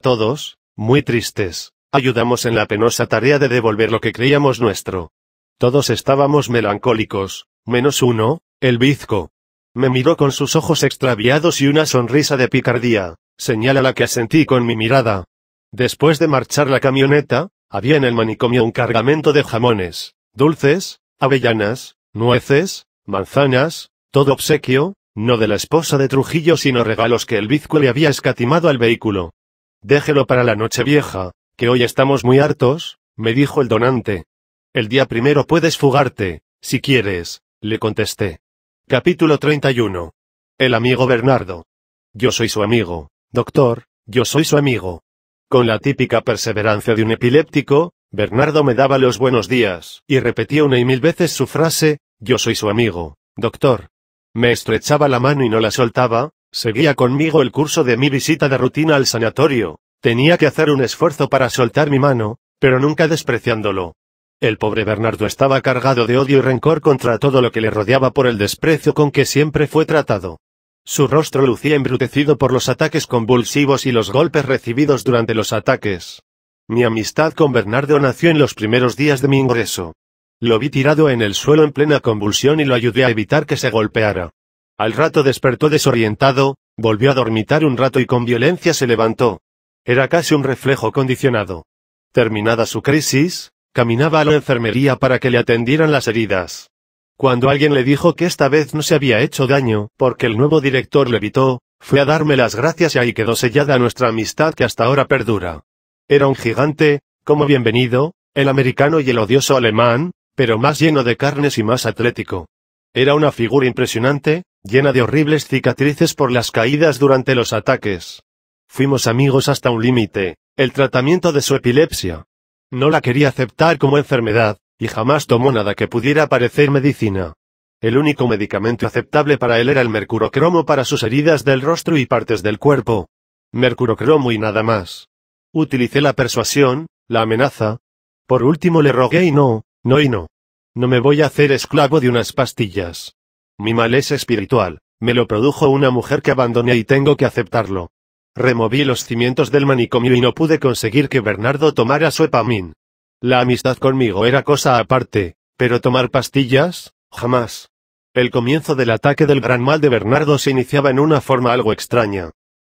Speaker 1: Todos, muy tristes, ayudamos en la penosa tarea de devolver lo que creíamos nuestro. Todos estábamos melancólicos, menos uno, el bizco. Me miró con sus ojos extraviados y una sonrisa de picardía, señal a la que asentí con mi mirada. Después de marchar la camioneta, había en el manicomio un cargamento de jamones, dulces, avellanas, nueces, manzanas, todo obsequio, no de la esposa de Trujillo sino regalos que el bizco le había escatimado al vehículo. Déjelo para la Nochevieja, que hoy estamos muy hartos, me dijo el donante. El día primero puedes fugarte, si quieres, le contesté. Capítulo 31. El amigo Bernardo. Yo soy su amigo, doctor, yo soy su amigo. Con la típica perseverancia de un epiléptico, Bernardo me daba los buenos días, y repetía una y mil veces su frase, yo soy su amigo, doctor. Me estrechaba la mano y no la soltaba, seguía conmigo el curso de mi visita de rutina al sanatorio, tenía que hacer un esfuerzo para soltar mi mano, pero nunca despreciándolo. El pobre Bernardo estaba cargado de odio y rencor contra todo lo que le rodeaba por el desprecio con que siempre fue tratado. Su rostro lucía embrutecido por los ataques convulsivos y los golpes recibidos durante los ataques. Mi amistad con Bernardo nació en los primeros días de mi ingreso. Lo vi tirado en el suelo en plena convulsión y lo ayudé a evitar que se golpeara. Al rato despertó desorientado, volvió a dormitar un rato y con violencia se levantó. Era casi un reflejo condicionado. Terminada su crisis, caminaba a la enfermería para que le atendieran las heridas. Cuando alguien le dijo que esta vez no se había hecho daño, porque el nuevo director lo evitó, fue a darme las gracias y ahí quedó sellada nuestra amistad que hasta ahora perdura. Era un gigante, como bienvenido, el americano y el odioso alemán, pero más lleno de carnes y más atlético. Era una figura impresionante, llena de horribles cicatrices por las caídas durante los ataques. Fuimos amigos hasta un límite, el tratamiento de su epilepsia. No la quería aceptar como enfermedad, y jamás tomó nada que pudiera parecer medicina. El único medicamento aceptable para él era el mercurocromo para sus heridas del rostro y partes del cuerpo. Mercurocromo y nada más. Utilicé la persuasión, la amenaza. Por último le rogué y no. No me voy a hacer esclavo de unas pastillas. Mi mal es espiritual, me lo produjo una mujer que abandoné y tengo que aceptarlo. Removí los cimientos del manicomio y no pude conseguir que Bernardo tomara su Epamin. La amistad conmigo era cosa aparte, pero tomar pastillas, jamás. El comienzo del ataque del gran mal de Bernardo se iniciaba en una forma algo extraña.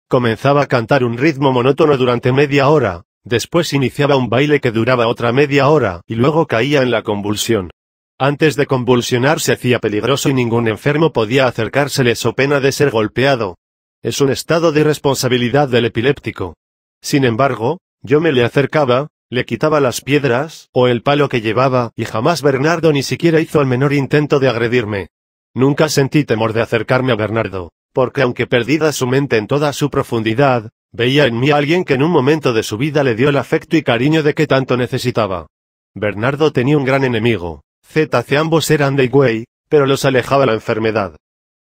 Speaker 1: Comenzaba a cantar un ritmo monótono durante media hora, después iniciaba un baile que duraba otra media hora y luego caía en la convulsión. Antes de convulsionar se hacía peligroso y ningún enfermo podía acercársele so pena de ser golpeado. Es un estado de irresponsabilidad del epiléptico. Sin embargo, yo me le acercaba, le quitaba las piedras o el palo que llevaba y jamás Bernardo ni siquiera hizo el menor intento de agredirme. Nunca sentí temor de acercarme a Bernardo, porque aunque perdida su mente en toda su profundidad, veía en mí a alguien que en un momento de su vida le dio el afecto y cariño de que tanto necesitaba. Bernardo tenía un gran enemigo. ZC ambos eran de Higüey, pero los alejaba la enfermedad.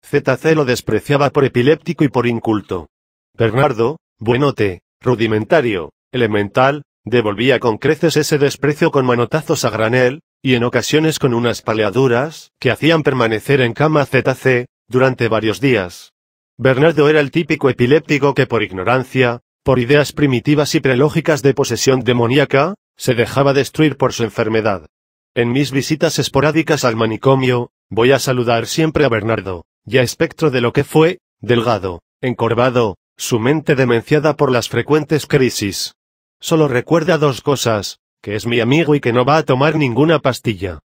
Speaker 1: ZC lo despreciaba por epiléptico y por inculto. Bernardo, buenote, rudimentario, elemental, devolvía con creces ese desprecio con manotazos a granel, y en ocasiones con unas paleaduras, que hacían permanecer en cama a ZC, durante varios días. Bernardo era el típico epiléptico que por ignorancia, por ideas primitivas y prelógicas de posesión demoníaca, se dejaba destruir por su enfermedad. En mis visitas esporádicas al manicomio, voy a saludar siempre a Bernardo, ya espectro de lo que fue, delgado, encorvado, su mente demenciada por las frecuentes crisis. Solo recuerda dos cosas, que es mi amigo y que no va a tomar ninguna pastilla.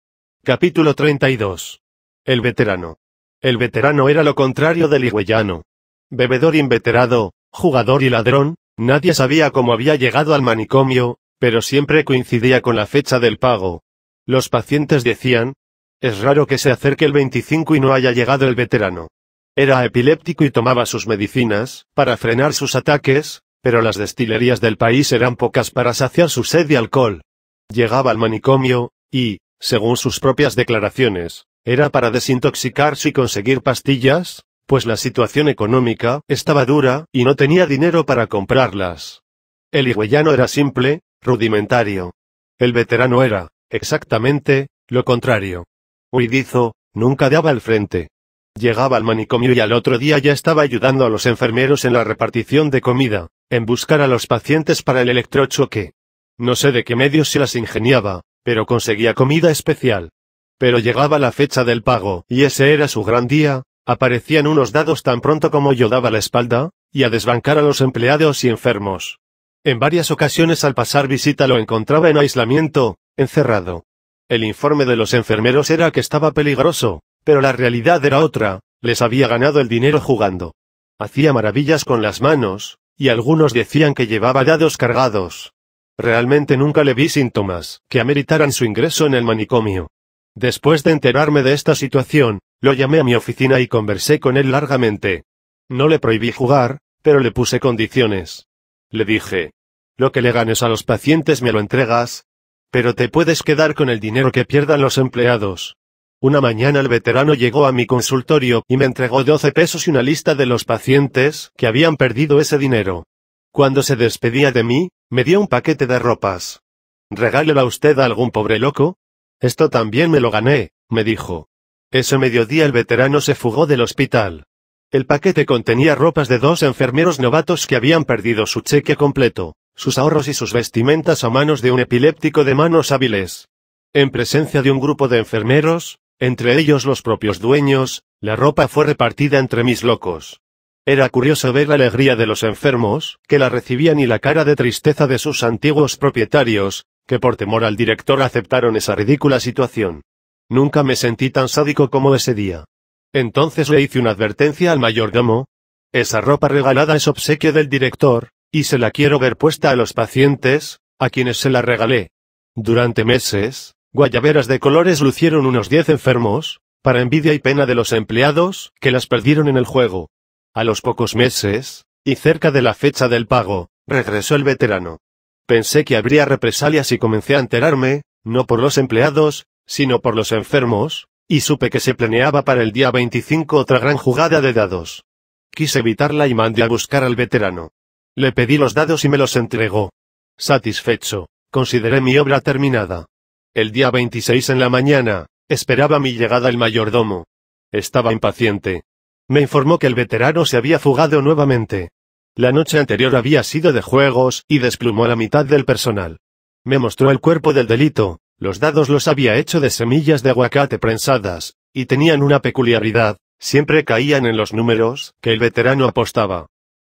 Speaker 1: Capítulo 32. El veterano. El veterano era lo contrario del higüeyano. Bebedor inveterado, jugador y ladrón, nadie sabía cómo había llegado al manicomio, pero siempre coincidía con la fecha del pago. Los pacientes decían, es raro que se acerque el 25 y no haya llegado el veterano. Era epiléptico y tomaba sus medicinas, para frenar sus ataques, pero las destilerías del país eran pocas para saciar su sed de alcohol. Llegaba al manicomio, y, según sus propias declaraciones, era para desintoxicarse y conseguir pastillas, pues la situación económica estaba dura y no tenía dinero para comprarlas. El higüeyano era simple, rudimentario. El veterano era, exactamente, lo contrario. Huidizo, nunca daba el frente. Llegaba al manicomio y al otro día ya estaba ayudando a los enfermeros en la repartición de comida, en buscar a los pacientes para el electrochoque. No sé de qué medios se las ingeniaba, pero conseguía comida especial. Pero llegaba la fecha del pago, y ese era su gran día, aparecían unos dados tan pronto como yo daba la espalda, y a desbancar a los empleados y enfermos. En varias ocasiones al pasar visita lo encontraba en aislamiento, encerrado. El informe de los enfermeros era que estaba peligroso, pero la realidad era otra, les había ganado el dinero jugando. Hacía maravillas con las manos, y algunos decían que llevaba dados cargados. Realmente nunca le vi síntomas que ameritaran su ingreso en el manicomio. Después de enterarme de esta situación, lo llamé a mi oficina y conversé con él largamente. No le prohibí jugar, pero le puse condiciones. Le dije, lo que le ganes a los pacientes me lo entregas, pero te puedes quedar con el dinero que pierdan los empleados. Una mañana el veterano llegó a mi consultorio y me entregó 12 pesos y una lista de los pacientes que habían perdido ese dinero. Cuando se despedía de mí, me dio un paquete de ropas. «¿Regálela usted a algún pobre loco? Esto también me lo gané», me dijo. Ese mediodía el veterano se fugó del hospital. El paquete contenía ropas de 2 enfermeros novatos que habían perdido su cheque completo, sus ahorros y sus vestimentas a manos de un epiléptico de manos hábiles. En presencia de un grupo de enfermeros, entre ellos los propios dueños, la ropa fue repartida entre mis locos. Era curioso ver la alegría de los enfermos, que la recibían, y la cara de tristeza de sus antiguos propietarios, que por temor al director aceptaron esa ridícula situación. Nunca me sentí tan sádico como ese día. Entonces le hice una advertencia al mayordomo. Esa ropa regalada es obsequio del director, y se la quiero ver puesta a los pacientes, a quienes se la regalé. Durante meses, guayaberas de colores lucieron unos 10 enfermos, para envidia y pena de los empleados, que las perdieron en el juego. A los pocos meses, y cerca de la fecha del pago, regresó el veterano. Pensé que habría represalias y comencé a enterarme, no por los empleados, sino por los enfermos, y supe que se planeaba para el día 25 otra gran jugada de dados. Quise evitarla y mandé a buscar al veterano. Le pedí los dados y me los entregó. Satisfecho, consideré mi obra terminada. El día 26 en la mañana, esperaba mi llegada el mayordomo. Estaba impaciente. Me informó que el veterano se había fugado nuevamente. La noche anterior había sido de juegos y desplumó a la mitad del personal. Me mostró el cuerpo del delito. Los dados los había hecho de semillas de aguacate prensadas, y tenían una peculiaridad, siempre caían en los números que el veterano apostaba.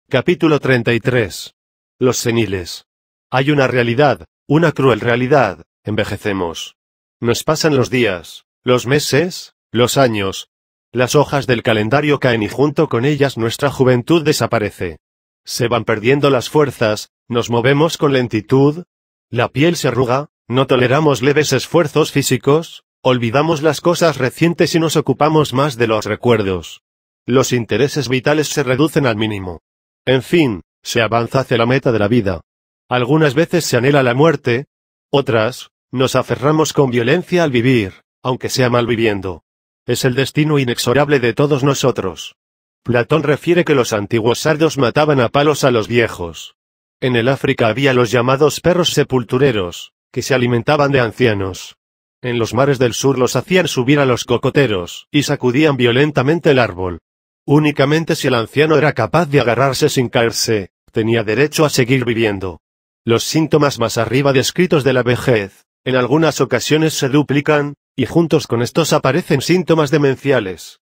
Speaker 1: Capítulo 33. Los seniles. Hay una realidad, una cruel realidad, envejecemos. Nos pasan los días, los meses, los años. Las hojas del calendario caen y junto con ellas nuestra juventud desaparece. Se van perdiendo las fuerzas, nos movemos con lentitud, la piel se arruga, no toleramos leves esfuerzos físicos, olvidamos las cosas recientes y nos ocupamos más de los recuerdos. Los intereses vitales se reducen al mínimo. En fin, se avanza hacia la meta de la vida. Algunas veces se anhela la muerte, otras, nos aferramos con violencia al vivir, aunque sea mal viviendo. Es el destino inexorable de todos nosotros. Platón refiere que los antiguos sardos mataban a palos a los viejos. En el África había los llamados perros sepultureros, que se alimentaban de ancianos. En los mares del sur los hacían subir a los cocoteros, y sacudían violentamente el árbol. Únicamente si el anciano era capaz de agarrarse sin caerse, tenía derecho a seguir viviendo. Los síntomas más arriba descritos de la vejez, en algunas ocasiones se duplican, y juntos con estos aparecen síntomas demenciales.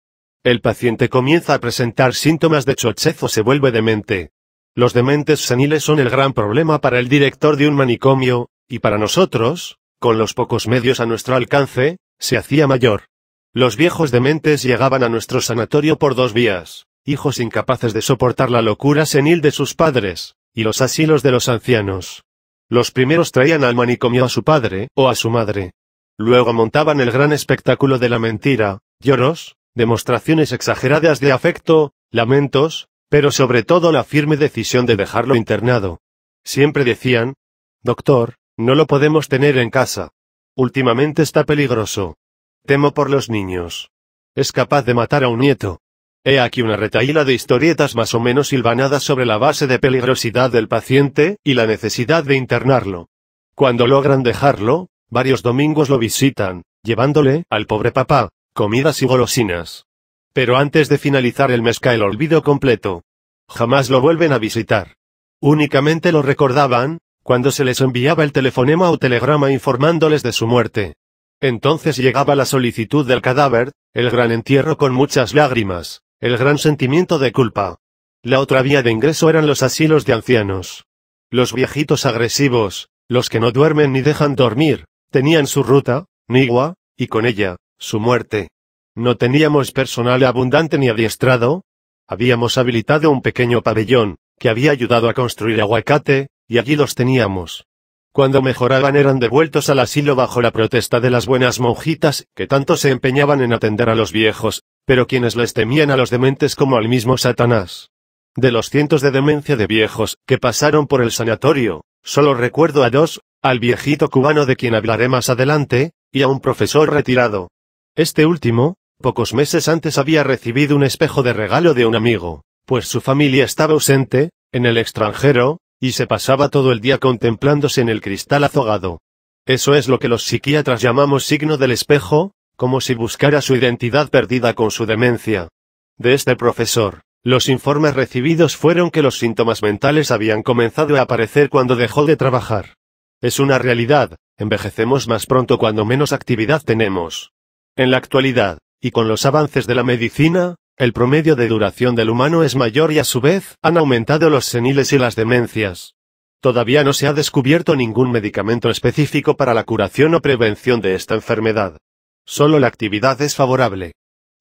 Speaker 1: El paciente comienza a presentar síntomas de chochez o se vuelve demente. Los dementes seniles son el gran problema para el director de un manicomio, y para nosotros, con los pocos medios a nuestro alcance, se hacía mayor. Los viejos dementes llegaban a nuestro sanatorio por dos vías, hijos incapaces de soportar la locura senil de sus padres, y los asilos de los ancianos. Los primeros traían al manicomio a su padre o a su madre. Luego montaban el gran espectáculo de la mentira, lloros, demostraciones exageradas de afecto, lamentos, pero sobre todo la firme decisión de dejarlo internado. Siempre decían: «Doctor, no lo podemos tener en casa. Últimamente está peligroso. Temo por los niños. Es capaz de matar a un nieto». He aquí una retahíla de historietas más o menos hilvanadas sobre la base de peligrosidad del paciente y la necesidad de internarlo. Cuando logran dejarlo, varios domingos lo visitan, llevándole, al pobre papá, comidas y golosinas. Pero antes de finalizar el mes cae el olvido completo. Jamás lo vuelven a visitar. Únicamente lo recordaban, cuando se les enviaba el telefonema o telegrama informándoles de su muerte. Entonces llegaba la solicitud del cadáver, el gran entierro con muchas lágrimas, el gran sentimiento de culpa. La otra vía de ingreso eran los asilos de ancianos. Los viejitos agresivos, los que no duermen ni dejan dormir, tenían su ruta, Nigua, y con ella, su muerte. No teníamos personal abundante ni adiestrado. Habíamos habilitado un pequeño pabellón, que había ayudado a construir Aguacate, y allí los teníamos. Cuando mejoraban eran devueltos al asilo bajo la protesta de las buenas monjitas, que tanto se empeñaban en atender a los viejos, pero quienes les temían a los dementes como al mismo Satanás. De los cientos de demencia de viejos que pasaron por el sanatorio, solo recuerdo a dos, al viejito cubano de quien hablaré más adelante, y a un profesor retirado. Este último, pocos meses antes había recibido un espejo de regalo de un amigo, pues su familia estaba ausente, en el extranjero, y se pasaba todo el día contemplándose en el cristal azogado. Eso es lo que los psiquiatras llamamos signo del espejo, como si buscara su identidad perdida con su demencia. De este profesor, los informes recibidos fueron que los síntomas mentales habían comenzado a aparecer cuando dejó de trabajar. Es una realidad, envejecemos más pronto cuando menos actividad tenemos. En la actualidad, y con los avances de la medicina, el promedio de duración del humano es mayor y a su vez han aumentado los seniles y las demencias. Todavía no se ha descubierto ningún medicamento específico para la curación o prevención de esta enfermedad. Solo la actividad es favorable.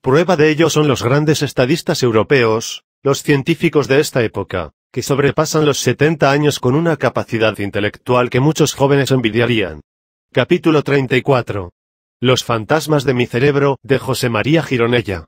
Speaker 1: Prueba de ello son los grandes estadistas europeos, los científicos de esta época, que sobrepasan los 70 años con una capacidad intelectual que muchos jóvenes envidiarían. Capítulo 34. Los fantasmas de mi cerebro, de José María Gironella.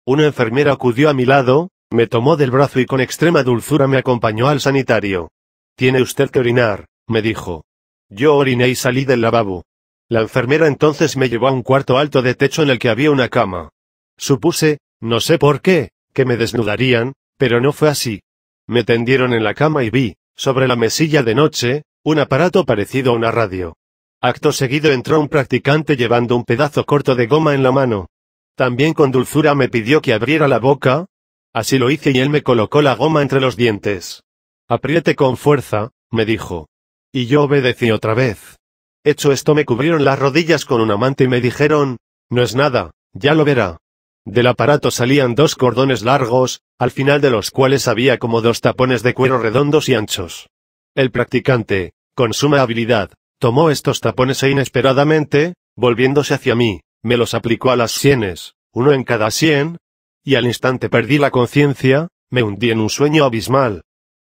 Speaker 1: Una enfermera acudió a mi lado, me tomó del brazo y con extrema dulzura me acompañó al sanitario. «Tiene usted que orinar», me dijo. Yo oriné y salí del lavabo. La enfermera entonces me llevó a un cuarto alto de techo en el que había una cama. Supuse, no sé por qué, que me desnudarían, pero no fue así. Me tendieron en la cama y vi, sobre la mesilla de noche, un aparato parecido a una radio. Acto seguido entró un practicante llevando un pedazo corto de goma en la mano. También con dulzura me pidió que abriera la boca. Así lo hice y él me colocó la goma entre los dientes. «Apriete con fuerza», me dijo. Y yo obedecí otra vez. Hecho esto me cubrieron las rodillas con una manta y me dijeron: «No es nada, ya lo verá». Del aparato salían dos cordones largos, al final de los cuales había como dos tapones de cuero redondos y anchos. El practicante, con suma habilidad, tomó estos tapones e inesperadamente, volviéndose hacia mí, me los aplicó a las sienes, uno en cada sien, y al instante perdí la conciencia, me hundí en un sueño abismal.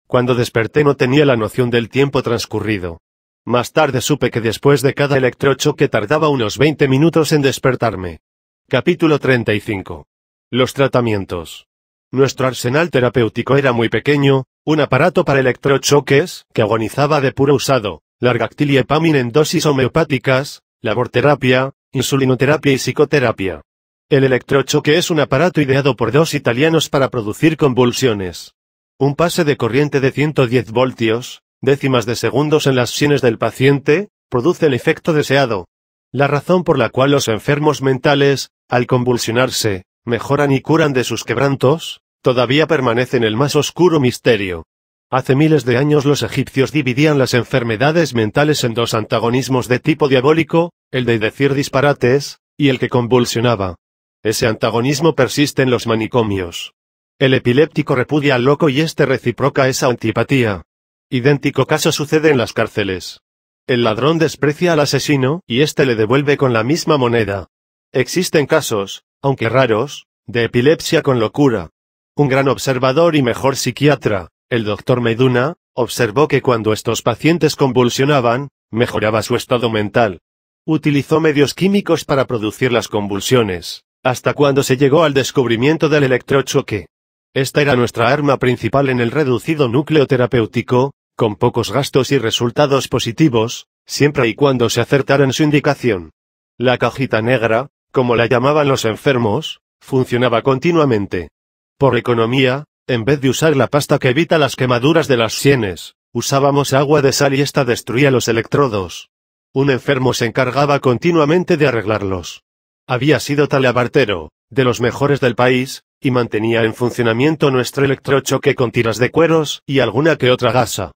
Speaker 1: Cuando desperté no tenía la noción del tiempo transcurrido. Más tarde supe que después de cada electrochoque tardaba unos 20 minutos en despertarme. Capítulo 35. Los tratamientos. Nuestro arsenal terapéutico era muy pequeño, un aparato para electrochoques, que agonizaba de puro usado, Largactil y Epamin en dosis homeopáticas, laborterapia, insulinoterapia y psicoterapia. El electrochoque es un aparato ideado por dos italianos para producir convulsiones. Un pase de corriente de 110 voltios, décimas de segundos en las sienes del paciente, produce el efecto deseado. La razón por la cual los enfermos mentales, al convulsionarse, mejoran y curan de sus quebrantos, todavía permanece en el más oscuro misterio. Hace miles de años los egipcios dividían las enfermedades mentales en dos antagonismos de tipo diabólico, el de decir disparates, y el que convulsionaba. Ese antagonismo persiste en los manicomios. El epiléptico repudia al loco y éste reciproca esa antipatía. Idéntico caso sucede en las cárceles. El ladrón desprecia al asesino, y éste le devuelve con la misma moneda. Existen casos, aunque raros, de epilepsia con locura. Un gran observador y mejor psiquiatra, el Dr. Meduna, observó que cuando estos pacientes convulsionaban, mejoraba su estado mental. Utilizó medios químicos para producir las convulsiones, hasta cuando se llegó al descubrimiento del electrochoque. Esta era nuestra arma principal en el reducido núcleo terapéutico, con pocos gastos y resultados positivos, siempre y cuando se acertara en su indicación. La cajita negra, como la llamaban los enfermos, funcionaba continuamente. Por economía, en vez de usar la pasta que evita las quemaduras de las sienes, usábamos agua de sal y esta destruía los electrodos. Un enfermo se encargaba continuamente de arreglarlos. Había sido talabartero, de los mejores del país, y mantenía en funcionamiento nuestro electrochoque con tiras de cueros y alguna que otra gasa.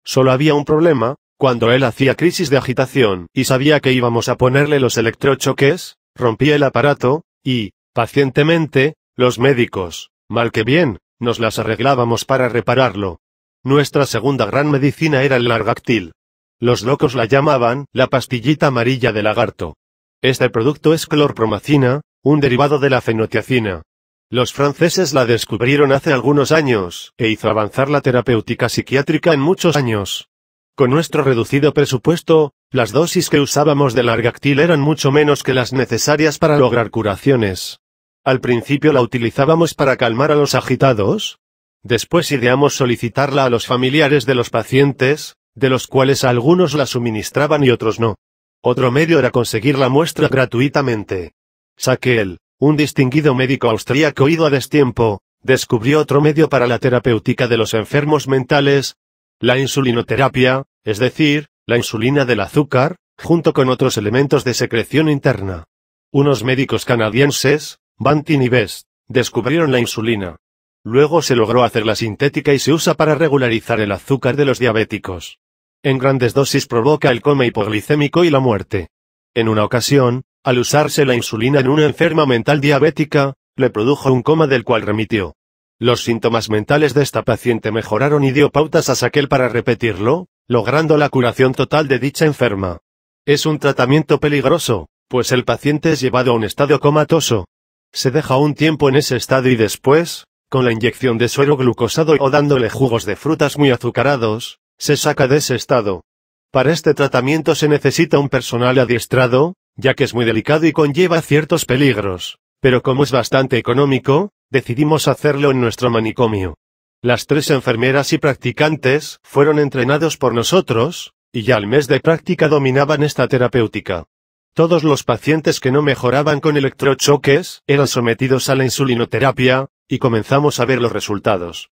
Speaker 1: Solo había un problema: cuando él hacía crisis de agitación y sabía que íbamos a ponerle los electrochoques, rompía el aparato, y, pacientemente, los médicos, mal que bien, nos las arreglábamos para repararlo. Nuestra segunda gran medicina era el largactil. Los locos la llamaban la pastillita amarilla de lagarto. Este producto es clorpromacina, un derivado de la fenotiacina. Los franceses la descubrieron hace algunos años, e hizo avanzar la terapéutica psiquiátrica en muchos años. Con nuestro reducido presupuesto, las dosis que usábamos de largactil eran mucho menos que las necesarias para lograr curaciones. Al principio la utilizábamos para calmar a los agitados. Después ideamos solicitarla a los familiares de los pacientes, de los cuales a algunos la suministraban y otros no. Otro medio era conseguir la muestra gratuitamente. Sackel, un distinguido médico austríaco ido a destiempo, descubrió otro medio para la terapéutica de los enfermos mentales: la insulinoterapia, es decir, la insulina del azúcar, junto con otros elementos de secreción interna. Unos médicos canadienses, Banting y Best, descubrieron la insulina. Luego se logró hacerla sintética y se usa para regularizar el azúcar de los diabéticos. En grandes dosis provoca el coma hipoglicémico y la muerte. En una ocasión, al usarse la insulina en una enferma mental diabética, le produjo un coma del cual remitió. Los síntomas mentales de esta paciente mejoraron y dio pautas a Sackel para repetirlo, logrando la curación total de dicha enferma. Es un tratamiento peligroso, pues el paciente es llevado a un estado comatoso. Se deja un tiempo en ese estado y después, con la inyección de suero glucosado o dándole jugos de frutas muy azucarados, se saca de ese estado. Para este tratamiento se necesita un personal adiestrado, ya que es muy delicado y conlleva ciertos peligros, pero como es bastante económico, decidimos hacerlo en nuestro manicomio. Las 3 enfermeras y practicantes fueron entrenados por nosotros, y ya al mes de práctica dominaban esta terapéutica. Todos los pacientes que no mejoraban con electrochoques eran sometidos a la insulinoterapia, y comenzamos a ver los resultados.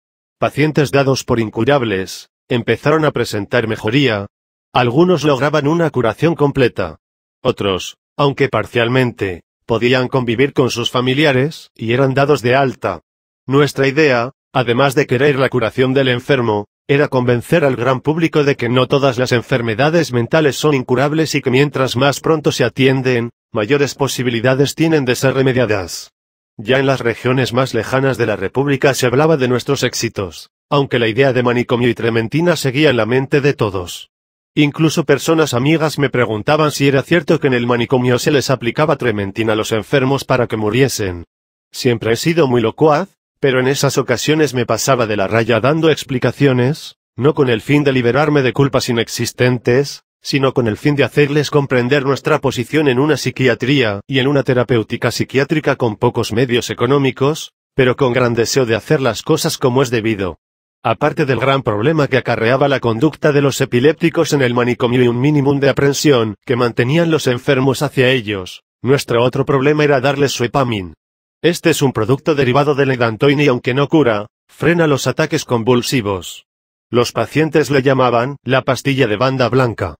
Speaker 1: Pacientes dados por incurables empezaron a presentar mejoría. Algunos lograban una curación completa. Otros, aunque parcialmente, podían convivir con sus familiares y eran dados de alta. Nuestra idea, además de querer la curación del enfermo, era convencer al gran público de que no todas las enfermedades mentales son incurables y que mientras más pronto se atienden, mayores posibilidades tienen de ser remediadas. Ya en las regiones más lejanas de la República se hablaba de nuestros éxitos, aunque la idea de manicomio y trementina seguía en la mente de todos. Incluso personas amigas me preguntaban si era cierto que en el manicomio se les aplicaba trementina a los enfermos para que muriesen. Siempre he sido muy locuaz, pero en esas ocasiones me pasaba de la raya dando explicaciones, no con el fin de liberarme de culpas inexistentes, sino con el fin de hacerles comprender nuestra posición en una psiquiatría y en una terapéutica psiquiátrica con pocos medios económicos, pero con gran deseo de hacer las cosas como es debido. Aparte del gran problema que acarreaba la conducta de los epilépticos en el manicomio y un mínimo de aprensión que mantenían los enfermos hacia ellos, Nuestro otro problema era darles Suepamin. Este es un producto derivado del Edantoin y aunque no cura, frena los ataques convulsivos. Los pacientes le llamaban la pastilla de banda blanca.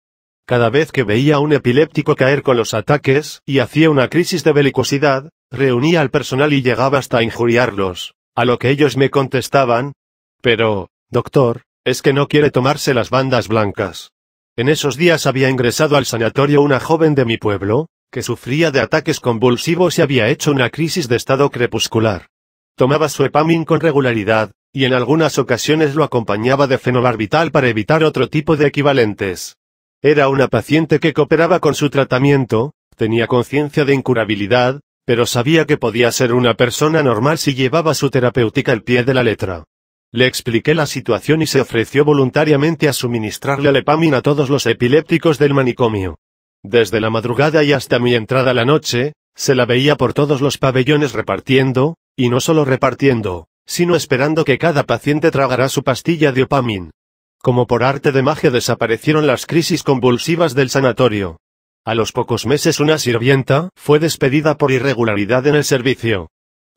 Speaker 1: Cada vez que veía a un epiléptico caer con los ataques y hacía una crisis de belicosidad, reunía al personal y llegaba hasta injuriarlos, a lo que ellos me contestaban: pero, doctor, es que no quiere tomarse las bandas blancas. En esos días había ingresado al sanatorio una joven de mi pueblo, que sufría de ataques convulsivos y había hecho una crisis de estado crepuscular. Tomaba Suepamin con regularidad, y en algunas ocasiones lo acompañaba de fenobarbital para evitar otro tipo de equivalentes. Era una paciente que cooperaba con su tratamiento, tenía conciencia de incurabilidad, pero sabía que podía ser una persona normal si llevaba su terapéutica al pie de la letra. Le expliqué la situación y se ofreció voluntariamente a suministrarle Alepamin a todos los epilépticos del manicomio. Desde la madrugada y hasta mi entrada a la noche, se la veía por todos los pabellones repartiendo, y no solo repartiendo, sino esperando que cada paciente tragara su pastilla de Opamin. Como por arte de magia desaparecieron las crisis convulsivas del sanatorio. A los pocos meses una sirvienta fue despedida por irregularidad en el servicio.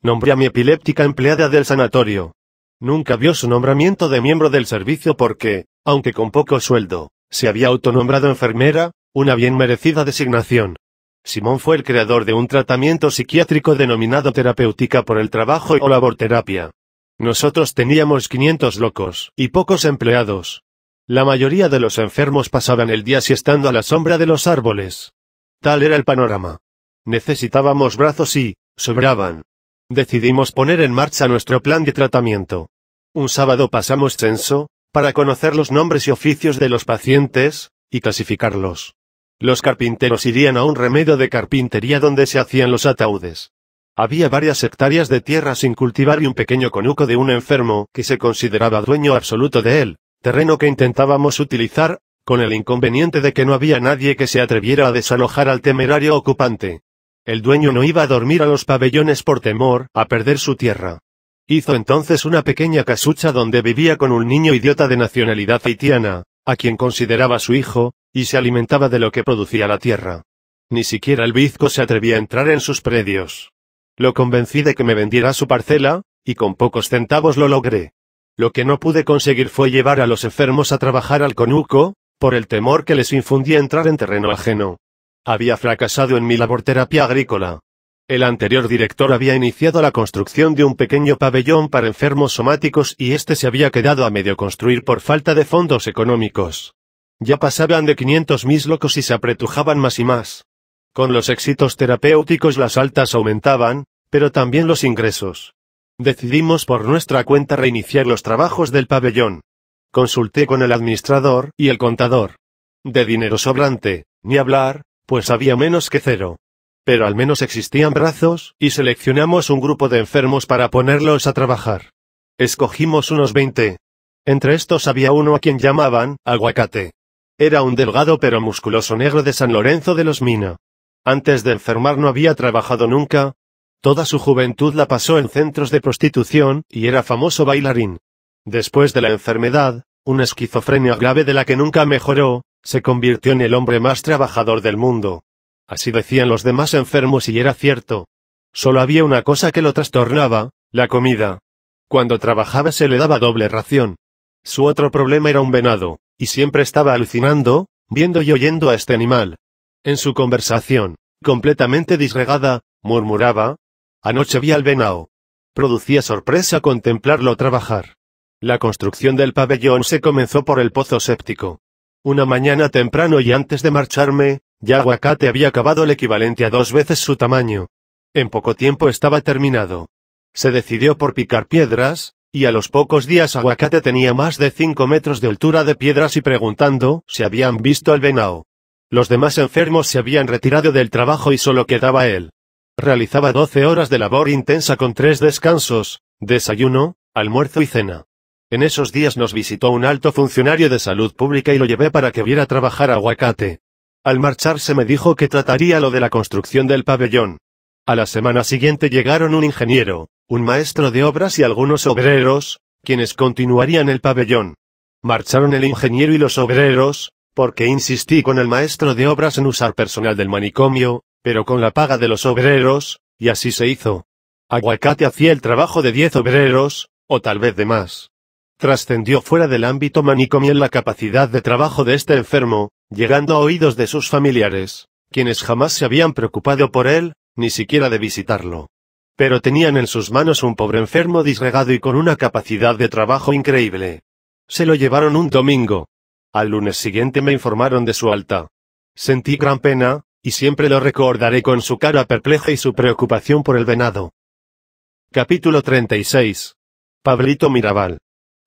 Speaker 1: Nombré a mi epiléptica empleada del sanatorio. Nunca vio su nombramiento de miembro del servicio porque, aunque con poco sueldo, se había autonombrado enfermera, una bien merecida designación. Simón fue el creador de un tratamiento psiquiátrico denominado terapéutica por el trabajo o laborterapia. Nosotros teníamos 500 locos y pocos empleados. La mayoría de los enfermos pasaban el día siestando a la sombra de los árboles. Tal era el panorama. Necesitábamos brazos y sobraban. Decidimos poner en marcha nuestro plan de tratamiento. Un sábado pasamos censo, para conocer los nombres y oficios de los pacientes, y clasificarlos. Los carpinteros irían a un remedio de carpintería donde se hacían los ataúdes. Había varias hectáreas de tierra sin cultivar y un pequeño conuco de un enfermo que se consideraba dueño absoluto de él, terreno que intentábamos utilizar, con el inconveniente de que no había nadie que se atreviera a desalojar al temerario ocupante. El dueño no iba a dormir a los pabellones por temor a perder su tierra. Hizo entonces una pequeña casucha donde vivía con un niño idiota de nacionalidad haitiana, a quien consideraba su hijo, y se alimentaba de lo que producía la tierra. Ni siquiera el bizco se atrevía a entrar en sus predios. Lo convencí de que me vendiera su parcela, y con pocos centavos lo logré. Lo que no pude conseguir fue llevar a los enfermos a trabajar al conuco, por el temor que les infundía entrar en terreno ajeno. Había fracasado en mi laborterapia agrícola. El anterior director había iniciado la construcción de un pequeño pabellón para enfermos somáticos y este se había quedado a medio construir por falta de fondos económicos. Ya pasaban de 500 mis locos y se apretujaban más y más. Con los éxitos terapéuticos las altas aumentaban, pero también los ingresos. Decidimos por nuestra cuenta reiniciar los trabajos del pabellón. Consulté con el administrador y el contador. De dinero sobrante, ni hablar, pues había menos que cero. Pero al menos existían brazos, y seleccionamos un grupo de enfermos para ponerlos a trabajar. Escogimos unos 20. Entre estos había uno a quien llamaban Aguacate. Era un delgado pero musculoso negro de San Lorenzo de los Mina. Antes de enfermar no había trabajado nunca. Toda su juventud la pasó en centros de prostitución, y era famoso bailarín. Después de la enfermedad, una esquizofrenia grave de la que nunca mejoró, se convirtió en el hombre más trabajador del mundo. Así decían los demás enfermos y era cierto. Solo había una cosa que lo trastornaba, la comida. Cuando trabajaba se le daba doble ración. Su otro problema era un venado, y siempre estaba alucinando, viendo y oyendo a este animal. En su conversación, completamente disgregada, murmuraba: «Anoche vi al venado». Producía sorpresa contemplarlo trabajar. La construcción del pabellón se comenzó por el pozo séptico. Una mañana temprano y antes de marcharme, ya Aguacate había acabado el equivalente a 2 veces su tamaño. En poco tiempo estaba terminado. Se decidió por picar piedras, y a los pocos días Aguacate tenía más de 5 metros de altura de piedras y preguntando si habían visto al venado. Los demás enfermos se habían retirado del trabajo y solo quedaba él. Realizaba 12 horas de labor intensa con 3 descansos, desayuno, almuerzo y cena. En esos días nos visitó un alto funcionario de salud pública y lo llevé para que viera trabajar a Aguacate. Al marcharse me dijo que trataría lo de la construcción del pabellón. A la semana siguiente llegaron un ingeniero, un maestro de obras y algunos obreros, quienes continuarían el pabellón. Marcharon el ingeniero y los obreros, porque insistí con el maestro de obras en usar personal del manicomio, pero con la paga de los obreros, y así se hizo. Aguacate hacía el trabajo de 10 obreros, o tal vez de más. Trascendió fuera del ámbito manicomial la capacidad de trabajo de este enfermo, llegando a oídos de sus familiares, quienes jamás se habían preocupado por él, ni siquiera de visitarlo. Pero tenían en sus manos un pobre enfermo disgregado y con una capacidad de trabajo increíble. Se lo llevaron un domingo. Al lunes siguiente me informaron de su alta. Sentí gran pena, y siempre lo recordaré con su cara perpleja y su preocupación por el venado. Capítulo 36. Pablito Mirabal.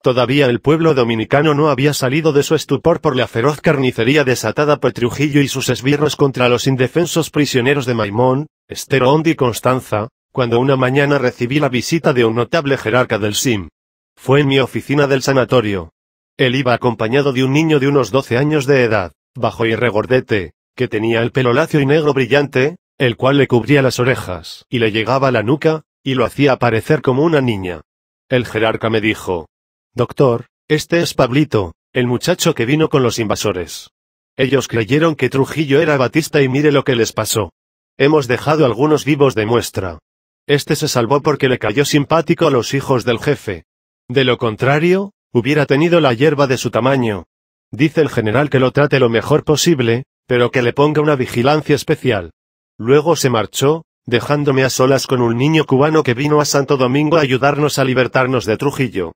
Speaker 1: Todavía el pueblo dominicano no había salido de su estupor por la feroz carnicería desatada por Trujillo y sus esbirros contra los indefensos prisioneros de Maimón, Estero Hondo y Constanza, cuando una mañana recibí la visita de un notable jerarca del SIM. Fue en mi oficina del sanatorio. Él iba acompañado de un niño de unos 12 años de edad, bajo y regordete, que tenía el pelo lacio y negro brillante, el cual le cubría las orejas y le llegaba a la nuca, y lo hacía parecer como una niña. El jerarca me dijo: «Doctor, este es Pablito, el muchacho que vino con los invasores. Ellos creyeron que Trujillo era Batista y mire lo que les pasó. Hemos dejado algunos vivos de muestra. Este se salvó porque le cayó simpático a los hijos del jefe. De lo contrario, hubiera tenido la hierba de su tamaño. Dice el general que lo trate lo mejor posible, pero que le ponga una vigilancia especial». Luego se marchó, dejándome a solas con un niño cubano que vino a Santo Domingo a ayudarnos a libertarnos de Trujillo.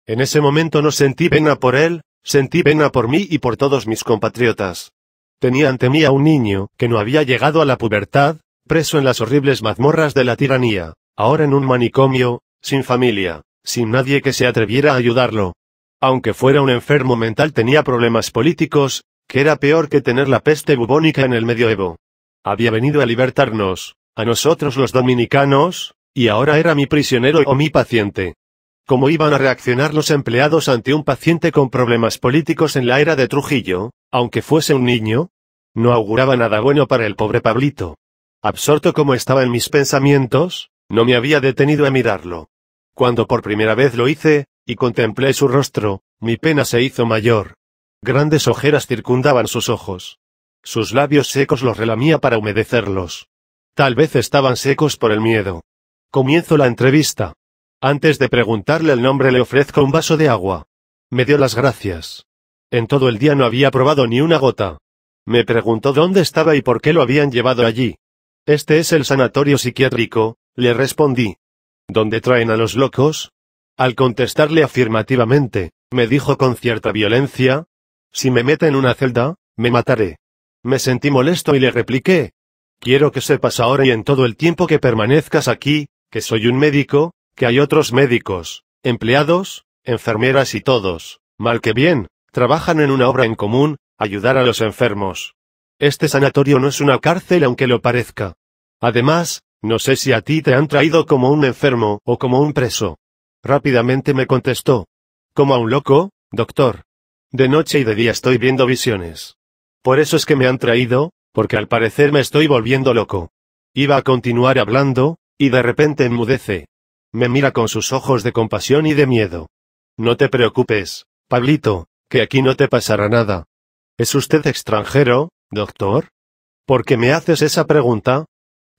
Speaker 1: En ese momento no sentí pena por él, sentí pena por mí y por todos mis compatriotas. Tenía ante mí a un niño que no había llegado a la pubertad, preso en las horribles mazmorras de la tiranía, ahora en un manicomio, sin familia, sin nadie que se atreviera a ayudarlo. Aunque fuera un enfermo mental, tenía problemas políticos, que era peor que tener la peste bubónica en el medioevo. Había venido a libertarnos, a nosotros los dominicanos, y ahora era mi prisionero o mi paciente. ¿Cómo iban a reaccionar los empleados ante un paciente con problemas políticos en la era de Trujillo, aunque fuese un niño? No auguraba nada bueno para el pobre Pablito. Absorto como estaba en mis pensamientos, no me había detenido a mirarlo. Cuando por primera vez lo hice, y contemplé su rostro, mi pena se hizo mayor. Grandes ojeras circundaban sus ojos. Sus labios secos los relamía para humedecerlos. Tal vez estaban secos por el miedo. Comienzo la entrevista. Antes de preguntarle el nombre le ofrezco un vaso de agua. Me dio las gracias. En todo el día no había probado ni una gota. Me preguntó dónde estaba y por qué lo habían llevado allí. Este es el sanatorio psiquiátrico, le respondí. ¿Dónde traen a los locos? Al contestarle afirmativamente, me dijo con cierta violencia: si me mete en una celda, me mataré. Me sentí molesto y le repliqué: quiero que sepas ahora y en todo el tiempo que permanezcas aquí, que soy un médico, que hay otros médicos, empleados, enfermeras y todos, mal que bien, trabajan en una obra en común, ayudar a los enfermos. Este sanatorio no es una cárcel aunque lo parezca. Además, no sé si a ti te han traído como un enfermo o como un preso. Rápidamente me contestó: como a un loco, doctor. De noche y de día estoy viendo visiones. Por eso es que me han traído, porque al parecer me estoy volviendo loco. Iba a continuar hablando, y de repente enmudece. Me mira con sus ojos de compasión y de miedo. No te preocupes, Pablito, que aquí no te pasará nada. ¿Es usted extranjero, doctor? ¿Por qué me haces esa pregunta?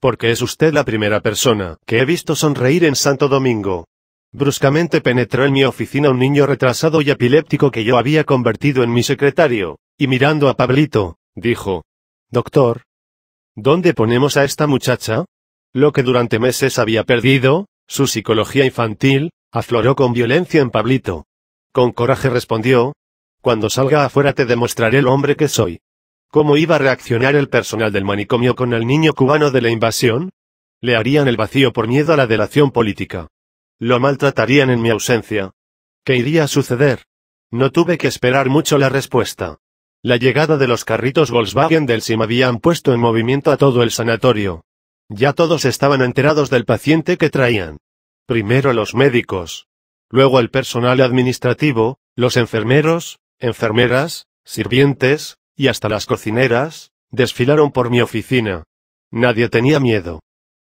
Speaker 1: Porque es usted la primera persona que he visto sonreír en Santo Domingo. Bruscamente penetró en mi oficina un niño retrasado y epiléptico que yo había convertido en mi secretario, y mirando a Pablito, dijo: doctor, ¿dónde ponemos a esta muchacha? Lo que durante meses había perdido, su psicología infantil, afloró con violencia en Pablito. Con coraje respondió: cuando salga afuera te demostraré el hombre que soy. ¿Cómo iba a reaccionar el personal del manicomio con el niño cubano de la invasión? Le harían el vacío por miedo a la delación política. Lo maltratarían en mi ausencia. ¿Qué iría a suceder? No tuve que esperar mucho la respuesta. La llegada de los carritos Volkswagen del SIM habían puesto en movimiento a todo el sanatorio. Ya todos estaban enterados del paciente que traían. Primero los médicos. Luego el personal administrativo, los enfermeros, enfermeras, sirvientes, y hasta las cocineras, desfilaron por mi oficina. Nadie tenía miedo.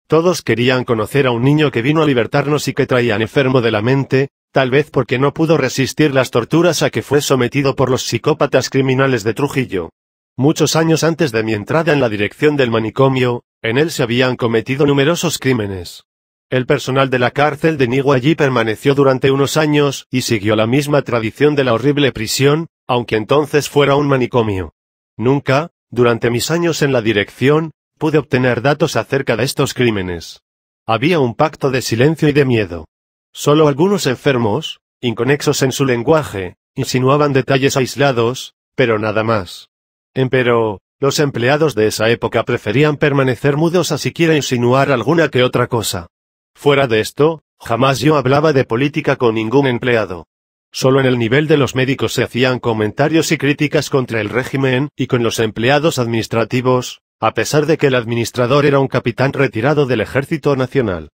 Speaker 1: Todos querían conocer a un niño que vino a libertarnos y que traían enfermo de la mente, tal vez porque no pudo resistir las torturas a que fue sometido por los psicópatas criminales de Trujillo. Muchos años antes de mi entrada en la dirección del manicomio, En él se habían cometido numerosos crímenes. El personal de la cárcel de Niwa allí permaneció durante unos años, y siguió la misma tradición de la horrible prisión, aunque entonces fuera un manicomio. Nunca, durante mis años en la dirección, pude obtener datos acerca de estos crímenes. Había un pacto de silencio y de miedo. Solo algunos enfermos, inconexos en su lenguaje, insinuaban detalles aislados, pero nada más. Empero, los empleados de esa época preferían permanecer mudos a siquiera insinuar alguna que otra cosa. Fuera de esto, jamás yo hablaba de política con ningún empleado. Solo en el nivel de los médicos se hacían comentarios y críticas contra el régimen, y con los empleados administrativos, a pesar de que el administrador era un capitán retirado del Ejército Nacional.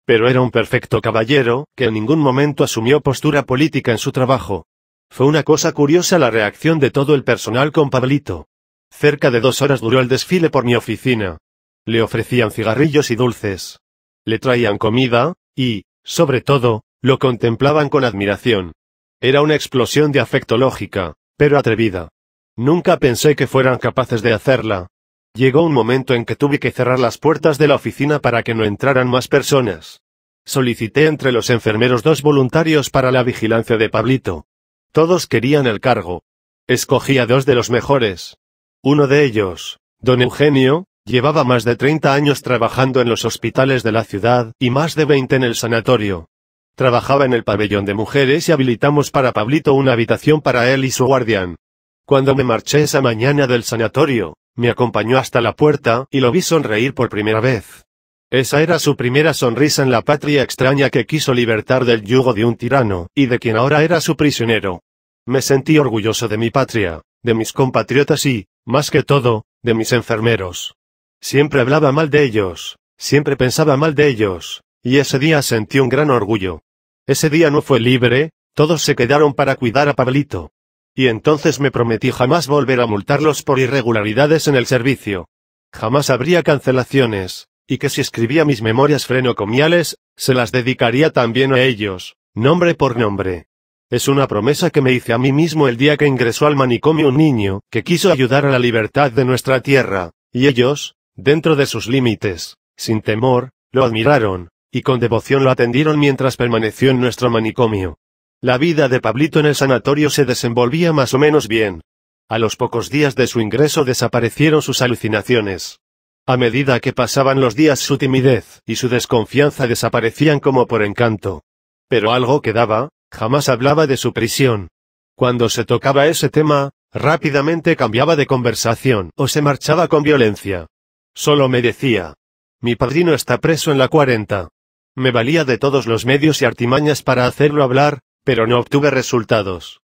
Speaker 1: Pero era un perfecto caballero, que en ningún momento asumió postura política en su trabajo. Fue una cosa curiosa la reacción de todo el personal con Pablito. Cerca de 2 horas duró el desfile por mi oficina. Le ofrecían cigarrillos y dulces. Le traían comida, y, sobre todo, lo contemplaban con admiración. Era una explosión de afecto lógica, pero atrevida. Nunca pensé que fueran capaces de hacerla. Llegó un momento en que tuve que cerrar las puertas de la oficina para que no entraran más personas. Solicité entre los enfermeros 2 voluntarios para la vigilancia de Pablito. Todos querían el cargo. Escogí a 2 de los mejores. Uno de ellos, don Eugenio, llevaba más de 30 años trabajando en los hospitales de la ciudad, y más de 20 en el sanatorio. Trabajaba en el pabellón de mujeres y habilitamos para Pablito una habitación para él y su guardián. Cuando me marché esa mañana del sanatorio, me acompañó hasta la puerta, y lo vi sonreír por primera vez. Esa era su primera sonrisa en la patria extraña que quiso libertar del yugo de un tirano, y de quien ahora era su prisionero. Me sentí orgulloso de mi patria, de mis compatriotas y, más que todo, de mis enfermeros. Siempre hablaba mal de ellos, siempre pensaba mal de ellos, y ese día sentí un gran orgullo. Ese día no fue libre, todos se quedaron para cuidar a Pablito. Y entonces me prometí jamás volver a multarlos por irregularidades en el servicio. Jamás habría cancelaciones, y que si escribía mis memorias frenocomiales, se las dedicaría también a ellos, nombre por nombre. Es una promesa que me hice a mí mismo el día que ingresó al manicomio un niño, que quiso ayudar a la libertad de nuestra tierra, y ellos, dentro de sus límites, sin temor, lo admiraron, y con devoción lo atendieron mientras permaneció en nuestro manicomio. La vida de Pablito en el sanatorio se desenvolvía más o menos bien. A los pocos días de su ingreso desaparecieron sus alucinaciones. A medida que pasaban los días su timidez y su desconfianza desaparecían como por encanto. Pero algo quedaba, jamás hablaba de su prisión. Cuando se tocaba ese tema, rápidamente cambiaba de conversación o se marchaba con violencia. Solo me decía: mi padrino está preso en la 40. Me valía de todos los medios y artimañas para hacerlo hablar, pero no obtuve resultados.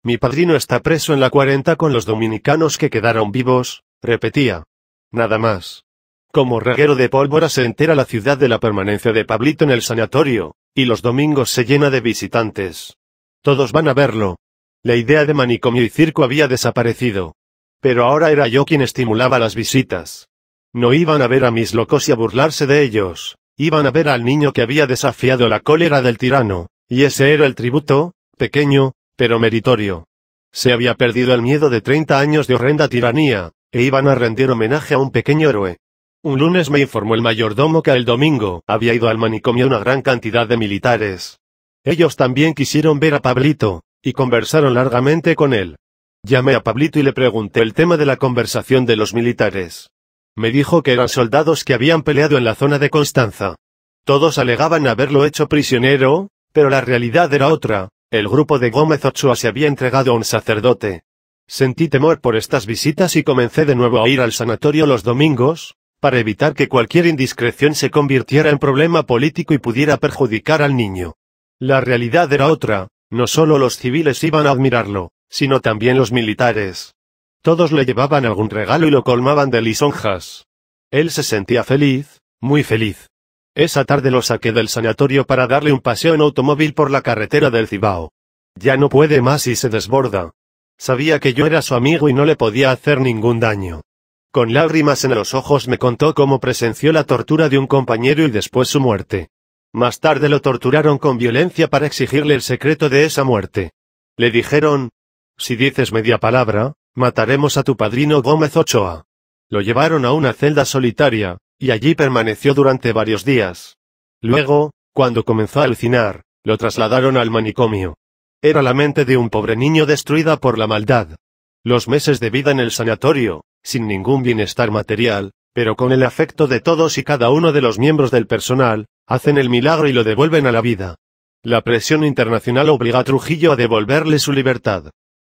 Speaker 1: Mi padrino está preso en la 40 con los dominicanos que quedaron vivos, repetía. Nada más. Como reguero de pólvora se entera la ciudad de la permanencia de Pablito en el sanatorio, y los domingos se llena de visitantes. Todos van a verlo. La idea de manicomio y circo había desaparecido. Pero ahora era yo quien estimulaba las visitas. No iban a ver a mis locos y a burlarse de ellos, iban a ver al niño que había desafiado la cólera del tirano, y ese era el tributo, pequeño, pero meritorio. Se había perdido el miedo de 30 años de horrenda tiranía, e iban a rendir homenaje a un pequeño héroe. Un lunes me informó el mayordomo que el domingo había ido al manicomio una gran cantidad de militares. Ellos también quisieron ver a Pablito, y conversaron largamente con él. Llamé a Pablito y le pregunté el tema de la conversación de los militares. Me dijo que eran soldados que habían peleado en la zona de Constanza. Todos alegaban haberlo hecho prisionero, pero la realidad era otra. El grupo de Gómez Ochoa se había entregado a un sacerdote. Sentí temor por estas visitas y comencé de nuevo a ir al sanatorio los domingos, para evitar que cualquier indiscreción se convirtiera en problema político y pudiera perjudicar al niño. La realidad era otra, no solo los civiles iban a admirarlo, sino también los militares. Todos le llevaban algún regalo y lo colmaban de lisonjas. Él se sentía feliz, muy feliz. Esa tarde lo saqué del sanatorio para darle un paseo en automóvil por la carretera del Cibao. Ya no puede más y se desborda. Sabía que yo era su amigo y no le podía hacer ningún daño. Con lágrimas en los ojos me contó cómo presenció la tortura de un compañero y después su muerte. Más tarde lo torturaron con violencia para exigirle el secreto de esa muerte. Le dijeron: si dices media palabra, mataremos a tu padrino Gómez Ochoa. Lo llevaron a una celda solitaria, y allí permaneció durante varios días. Luego, cuando comenzó a alucinar, lo trasladaron al manicomio. Era la mente de un pobre niño destruida por la maldad. Los meses de vida en el sanatorio, sin ningún bienestar material, pero con el afecto de todos y cada uno de los miembros del personal, hacen el milagro y lo devuelven a la vida. La presión internacional obliga a Trujillo a devolverle su libertad.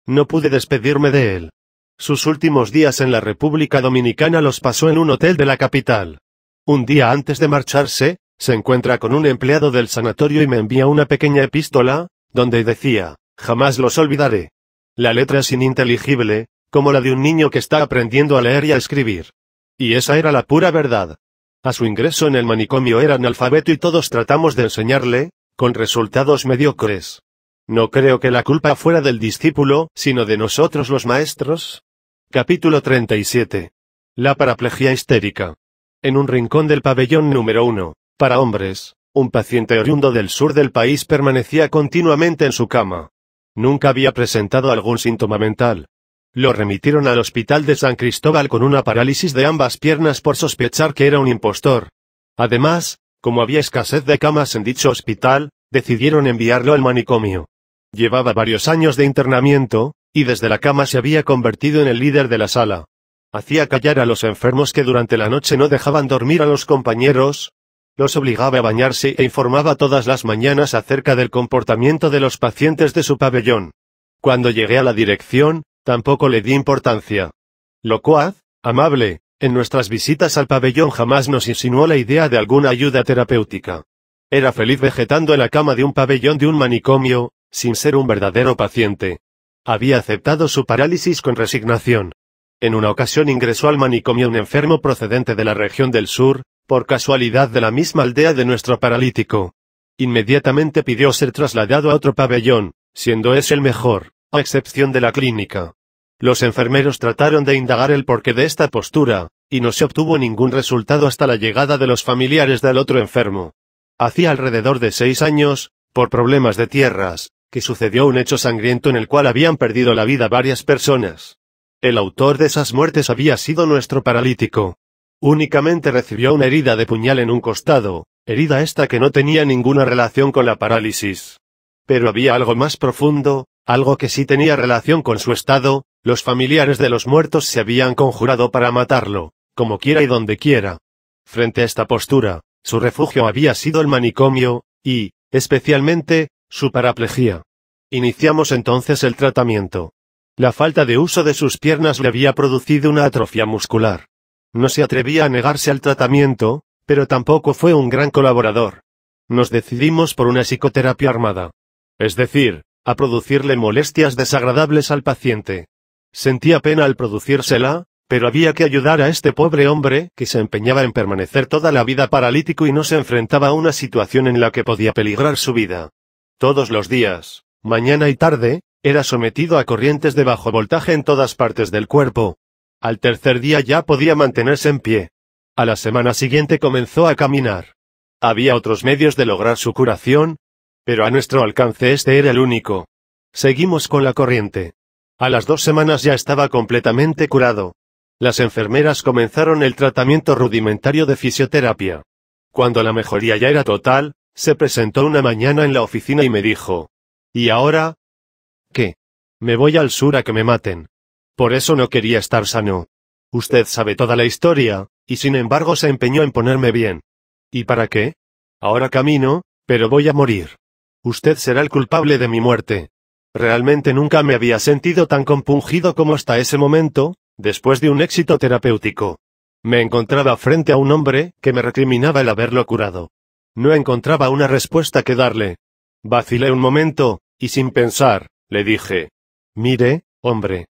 Speaker 1: No pude despedirme de él. Sus últimos días en la República Dominicana los pasó en un hotel de la capital. Un día antes de marcharse, se encuentra con un empleado del sanatorio y me envía una pequeña epístola, donde decía, jamás los olvidaré. La letra es ininteligible, como la de un niño que está aprendiendo a leer y a escribir. Y esa era la pura verdad. A su ingreso en el manicomio era analfabeto y todos tratamos de enseñarle, con resultados mediocres. No creo que la culpa fuera del discípulo, sino de nosotros los maestros. Capítulo 37. La paraplegia histérica. En un rincón del pabellón número 1, para hombres, un paciente oriundo del sur del país permanecía continuamente en su cama. Nunca había presentado algún síntoma mental. Lo remitieron al hospital de San Cristóbal con una parálisis de ambas piernas por sospechar que era un impostor. Además, como había escasez de camas en dicho hospital, decidieron enviarlo al manicomio. Llevaba varios años de internamiento, y desde la cama se había convertido en el líder de la sala. Hacía callar a los enfermos que durante la noche no dejaban dormir a los compañeros, los obligaba a bañarse e informaba todas las mañanas acerca del comportamiento de los pacientes de su pabellón. Cuando llegué a la dirección, tampoco le di importancia. Locuaz, amable, en nuestras visitas al pabellón jamás nos insinuó la idea de alguna ayuda terapéutica. Era feliz vegetando en la cama de un pabellón de un manicomio, sin ser un verdadero paciente. Había aceptado su parálisis con resignación. En una ocasión ingresó al manicomio un enfermo procedente de la región del sur, por casualidad de la misma aldea de nuestro paralítico. Inmediatamente pidió ser trasladado a otro pabellón, siendo ese el mejor, a excepción de la clínica. Los enfermeros trataron de indagar el porqué de esta postura, y no se obtuvo ningún resultado hasta la llegada de los familiares del otro enfermo. Hacía alrededor de 6 años, por problemas de tierras, que sucedió un hecho sangriento en el cual habían perdido la vida varias personas. El autor de esas muertes había sido nuestro paralítico. Únicamente recibió una herida de puñal en un costado, herida esta que no tenía ninguna relación con la parálisis. Pero había algo más profundo, algo que sí tenía relación con su estado. Los familiares de los muertos se habían conjurado para matarlo, como quiera y donde quiera. Frente a esta postura, su refugio había sido el manicomio, y, especialmente, su paraplegia. Iniciamos entonces el tratamiento. La falta de uso de sus piernas le había producido una atrofia muscular. No se atrevía a negarse al tratamiento, pero tampoco fue un gran colaborador. Nos decidimos por una psicoterapia armada. Es decir, a producirle molestias desagradables al paciente. Sentía pena al producírsela, pero había que ayudar a este pobre hombre que se empeñaba en permanecer toda la vida paralítico y no se enfrentaba a una situación en la que podía peligrar su vida. Todos los días, mañana y tarde, era sometido a corrientes de bajo voltaje en todas partes del cuerpo. Al tercer día ya podía mantenerse en pie. A la semana siguiente comenzó a caminar. Había otros medios de lograr su curación, pero a nuestro alcance este era el único. Seguimos con la corriente. A las 2 semanas ya estaba completamente curado. Las enfermeras comenzaron el tratamiento rudimentario de fisioterapia. Cuando la mejoría ya era total, se presentó una mañana en la oficina y me dijo: ¿y ahora? ¿Qué? Me voy al sur a que me maten. Por eso no quería estar sano. Usted sabe toda la historia, y sin embargo se empeñó en ponerme bien. ¿Y para qué? Ahora camino, pero voy a morir. Usted será el culpable de mi muerte. Realmente nunca me había sentido tan compungido como hasta ese momento, después de un éxito terapéutico. Me encontraba frente a un hombre que me recriminaba el haberlo curado. No encontraba una respuesta que darle. Vacilé un momento, y sin pensar, le dije: mire, hombre.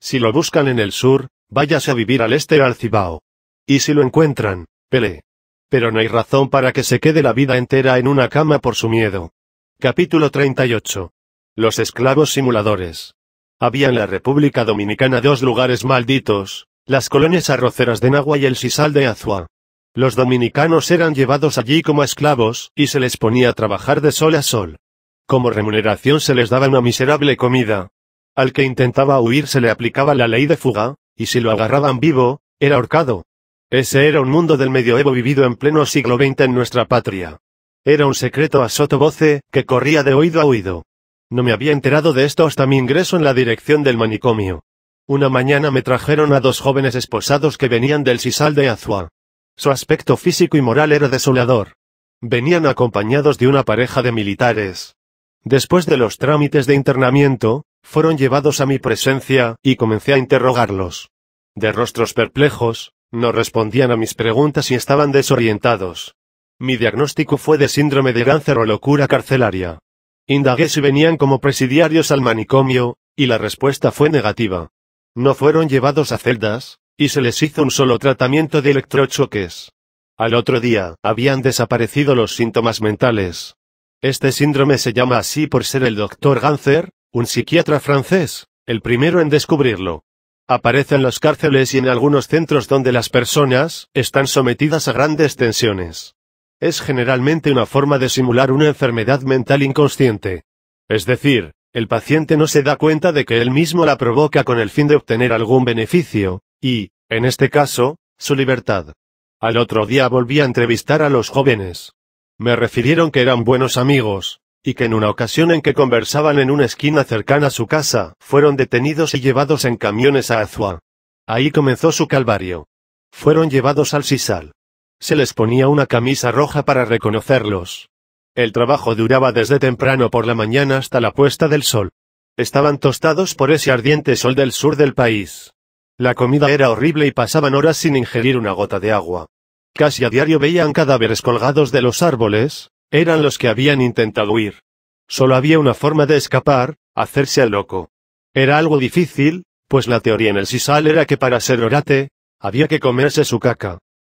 Speaker 1: Si lo buscan en el sur, váyase a vivir al este al Cibao. Y si lo encuentran, pelee. Pero no hay razón para que se quede la vida entera en una cama por su miedo. Capítulo 38. Los esclavos simuladores. Había en la República Dominicana 2 lugares malditos, las colonias arroceras de Nagua y el Sisal de Azua. Los dominicanos eran llevados allí como esclavos, y se les ponía a trabajar de sol a sol. Como remuneración se les daba una miserable comida. Al que intentaba huir se le aplicaba la ley de fuga, y si lo agarraban vivo, era ahorcado. Ese era un mundo del medioevo vivido en pleno siglo XX en nuestra patria. Era un secreto a sottovoce, que corría de oído a oído. No me había enterado de esto hasta mi ingreso en la dirección del manicomio. Una mañana me trajeron a 2 jóvenes esposados que venían del Sisal de Azua. Su aspecto físico y moral era desolador. Venían acompañados de una pareja de militares. Después de los trámites de internamiento, fueron llevados a mi presencia, y comencé a interrogarlos. De rostros perplejos, no respondían a mis preguntas y estaban desorientados. Mi diagnóstico fue de síndrome de cáncer o locura carcelaria. Indagué si venían como presidiarios al manicomio, y la respuesta fue negativa. No fueron llevados a celdas, y se les hizo un solo tratamiento de electrochoques. Al otro día, habían desaparecido los síntomas mentales. Este síndrome se llama así por ser el Dr. Ganser, un psiquiatra francés, el primero en descubrirlo. Aparece en las cárceles y en algunos centros donde las personas están sometidas a grandes tensiones. Es generalmente una forma de simular una enfermedad mental inconsciente. Es decir, el paciente no se da cuenta de que él mismo la provoca con el fin de obtener algún beneficio, y, en este caso, su libertad. Al otro día volví a entrevistar a los jóvenes. Me refirieron que eran buenos amigos, y que en una ocasión en que conversaban en una esquina cercana a su casa, fueron detenidos y llevados en camiones a Azua. Ahí comenzó su calvario. Fueron llevados al Sisal. Se les ponía una camisa roja para reconocerlos. El trabajo duraba desde temprano por la mañana hasta la puesta del sol. Estaban tostados por ese ardiente sol del sur del país. La comida era horrible y pasaban horas sin ingerir una gota de agua. Casi a diario veían cadáveres colgados de los árboles, eran los que habían intentado huir. Solo había una forma de escapar, hacerse al loco. Era algo difícil, pues la teoría en el Sisal era que para ser orate, había que comerse su caca.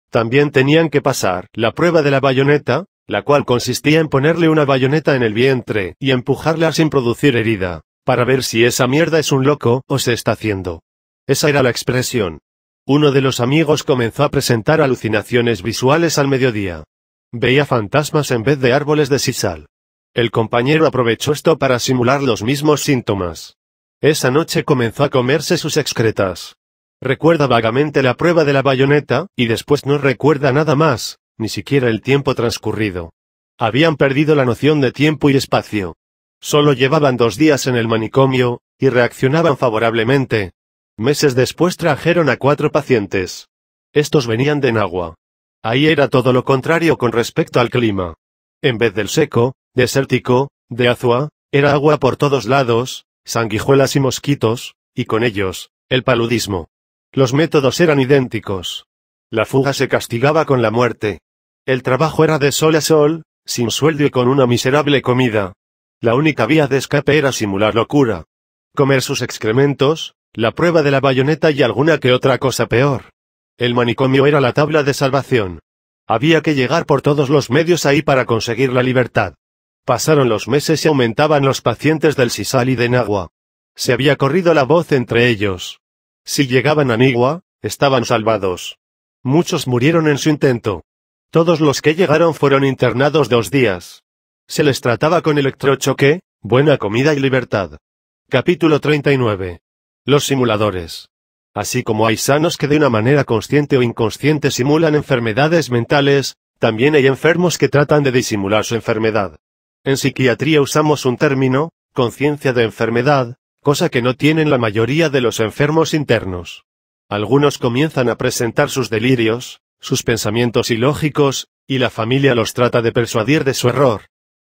Speaker 1: También tenían que pasar la prueba de la bayoneta, la cual consistía en ponerle una bayoneta en el vientre y empujarla sin producir herida, para ver si esa mierda es un loco o se está haciendo. Esa era la expresión. Uno de los amigos comenzó a presentar alucinaciones visuales al mediodía. Veía fantasmas en vez de árboles de sisal. El compañero aprovechó esto para simular los mismos síntomas. Esa noche comenzó a comerse sus excretas. Recuerda vagamente la prueba de la bayoneta, y después no recuerda nada más, ni siquiera el tiempo transcurrido. Habían perdido la noción de tiempo y espacio. Solo llevaban 2 días en el manicomio, y reaccionaban favorablemente. Meses después trajeron a 4 pacientes. Estos venían de Nagua. Ahí era todo lo contrario con respecto al clima. En vez del seco, desértico, de Azua, era agua por todos lados, sanguijuelas y mosquitos, y con ellos, el paludismo. Los métodos eran idénticos. La fuga se castigaba con la muerte. El trabajo era de sol a sol, sin sueldo y con una miserable comida. La única vía de escape era simular locura. Comer sus excrementos, la prueba de la bayoneta y alguna que otra cosa peor. El manicomio era la tabla de salvación. Había que llegar por todos los medios ahí para conseguir la libertad. Pasaron los meses y aumentaban los pacientes del Sisal y de Nagua. Se había corrido la voz entre ellos. Si llegaban a Nigua, estaban salvados. Muchos murieron en su intento. Todos los que llegaron fueron internados 2 días. Se les trataba con electrochoque, buena comida y libertad. Capítulo 39. Los simuladores. Así como hay sanos que de una manera consciente o inconsciente simulan enfermedades mentales, también hay enfermos que tratan de disimular su enfermedad. En psiquiatría usamos un término, conciencia de enfermedad, cosa que no tienen la mayoría de los enfermos internos. Algunos comienzan a presentar sus delirios, sus pensamientos ilógicos, y la familia los trata de persuadir de su error.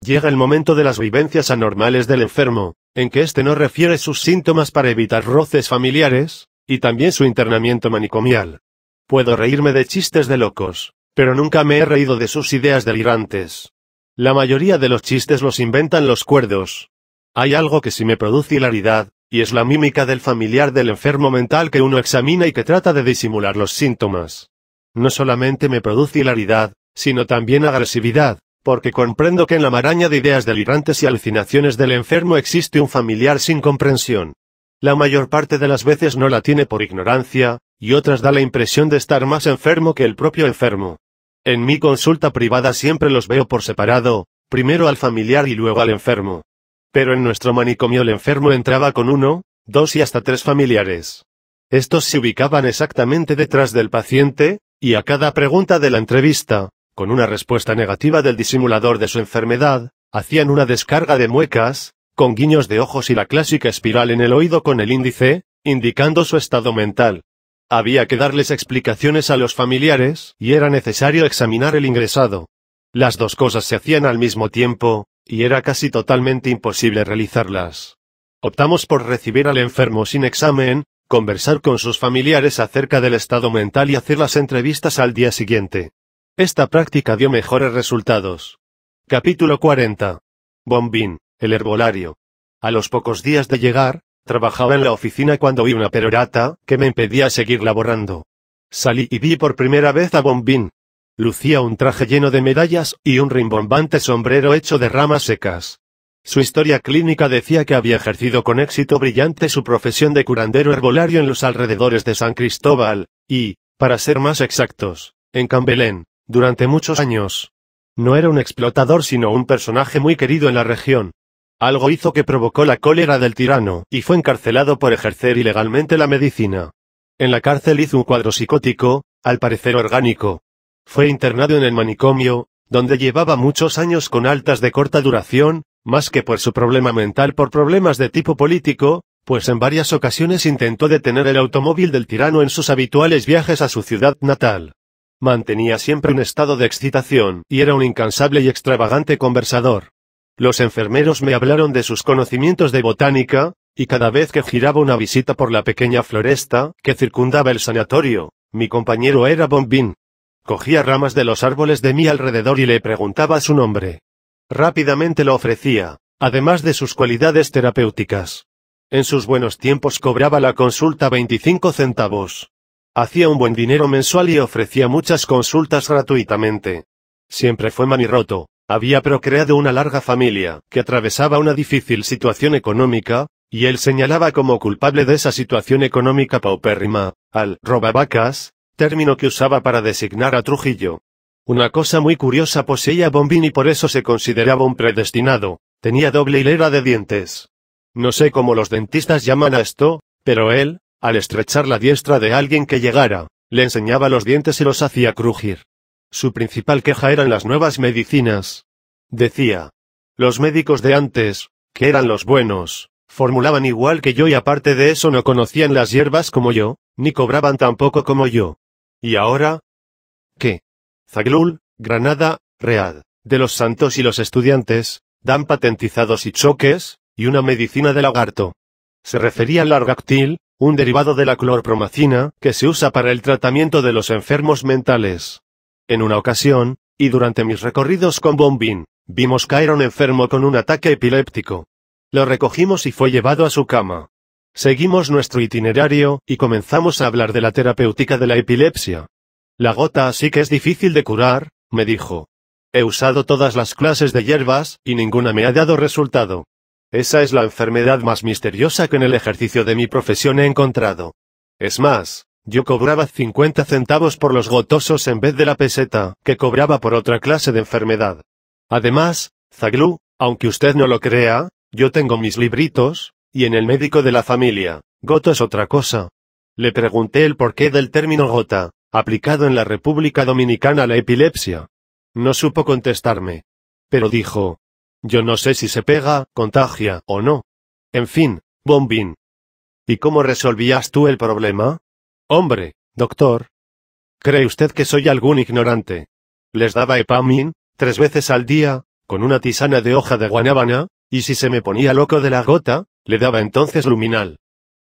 Speaker 1: Llega el momento de las vivencias anormales del enfermo, en que éste no refiere sus síntomas para evitar roces familiares, y también su internamiento manicomial. Puedo reírme de chistes de locos, pero nunca me he reído de sus ideas delirantes. La mayoría de los chistes los inventan los cuerdos. Hay algo que sí me produce hilaridad, y es la mímica del familiar del enfermo mental que uno examina y que trata de disimular los síntomas. No solamente me produce hilaridad, sino también agresividad, porque comprendo que en la maraña de ideas delirantes y alucinaciones del enfermo existe un familiar sin comprensión. La mayor parte de las veces no la tiene por ignorancia, y otras da la impresión de estar más enfermo que el propio enfermo. En mi consulta privada siempre los veo por separado, primero al familiar y luego al enfermo. Pero en nuestro manicomio el enfermo entraba con 1, 2 y hasta 3 familiares. Estos se ubicaban exactamente detrás del paciente, y a cada pregunta de la entrevista, con una respuesta negativa del disimulador de su enfermedad, hacían una descarga de muecas, con guiños de ojos y la clásica espiral en el oído con el índice, indicando su estado mental. Había que darles explicaciones a los familiares, y era necesario examinar el ingresado. Las dos cosas se hacían al mismo tiempo, y era casi totalmente imposible realizarlas. Optamos por recibir al enfermo sin examen, conversar con sus familiares acerca del estado mental y hacer las entrevistas al día siguiente. Esta práctica dio mejores resultados. Capítulo 40. Bombín, el herbolario. A los pocos días de llegar, trabajaba en la oficina cuando vi una perorata que me impedía seguir laborando. Salí y vi por primera vez a Bombín. Lucía un traje lleno de medallas y un rimbombante sombrero hecho de ramas secas. Su historia clínica decía que había ejercido con éxito brillante su profesión de curandero herbolario en los alrededores de San Cristóbal, y, para ser más exactos, en Cambelén, durante muchos años. No era un explotador sino un personaje muy querido en la región. Algo hizo que provocó la cólera del tirano y fue encarcelado por ejercer ilegalmente la medicina. En la cárcel hizo un cuadro psicótico, al parecer orgánico. Fue internado en el manicomio, donde llevaba muchos años con altas de corta duración, más que por su problema mental por problemas de tipo político, pues en varias ocasiones intentó detener el automóvil del tirano en sus habituales viajes a su ciudad natal. Mantenía siempre un estado de excitación y era un incansable y extravagante conversador. Los enfermeros me hablaron de sus conocimientos de botánica, y cada vez que giraba una visita por la pequeña floresta que circundaba el sanatorio, mi compañero era Bombín. Cogía ramas de los árboles de mi alrededor y le preguntaba su nombre. Rápidamente lo ofrecía, además de sus cualidades terapéuticas. En sus buenos tiempos cobraba la consulta 25 centavos. Hacía un buen dinero mensual y ofrecía muchas consultas gratuitamente. Siempre fue manirroto, había procreado una larga familia, que atravesaba una difícil situación económica, y él señalaba como culpable de esa situación económica paupérrima, al robavacas, término que usaba para designar a Trujillo. Una cosa muy curiosa poseía a Bombín y por eso se consideraba un predestinado, tenía doble hilera de dientes. No sé cómo los dentistas llaman a esto, pero él, al estrechar la diestra de alguien que llegara, le enseñaba los dientes y los hacía crujir. Su principal queja eran las nuevas medicinas. Decía, los médicos de antes, que eran los buenos, formulaban igual que yo y aparte de eso no conocían las hierbas como yo, ni cobraban tampoco como yo. ¿Y ahora? ¿Qué? Zaglul, Granada, Real, de los santos y los estudiantes, dan patentizados y choques, y una medicina de lagarto. Se refería al largactil, un derivado de la clorpromacina, que se usa para el tratamiento de los enfermos mentales. En una ocasión, y durante mis recorridos con Bombín, vimos caer a un enfermo con un ataque epiléptico. Lo recogimos y fue llevado a su cama. Seguimos nuestro itinerario, y comenzamos a hablar de la terapéutica de la epilepsia. La gota sí que es difícil de curar, me dijo. He usado todas las clases de hierbas, y ninguna me ha dado resultado. Esa es la enfermedad más misteriosa que en el ejercicio de mi profesión he encontrado. Es más, yo cobraba 50 centavos por los gotosos en vez de la peseta, que cobraba por otra clase de enfermedad. Además, Zaglú, aunque usted no lo crea, yo tengo mis libritos, y en el médico de la familia, goto es otra cosa. Le pregunté el porqué del término gota, aplicado en la República Dominicana a la epilepsia. No supo contestarme. Pero dijo, yo no sé si se pega, contagia o no. En fin, Bombín. ¿Y cómo resolvías tú el problema? Hombre, doctor. ¿Cree usted que soy algún ignorante? Les daba Epamin, 3 veces al día, con una tisana de hoja de guanábana, y si se me ponía loco de la gota, le daba entonces luminal.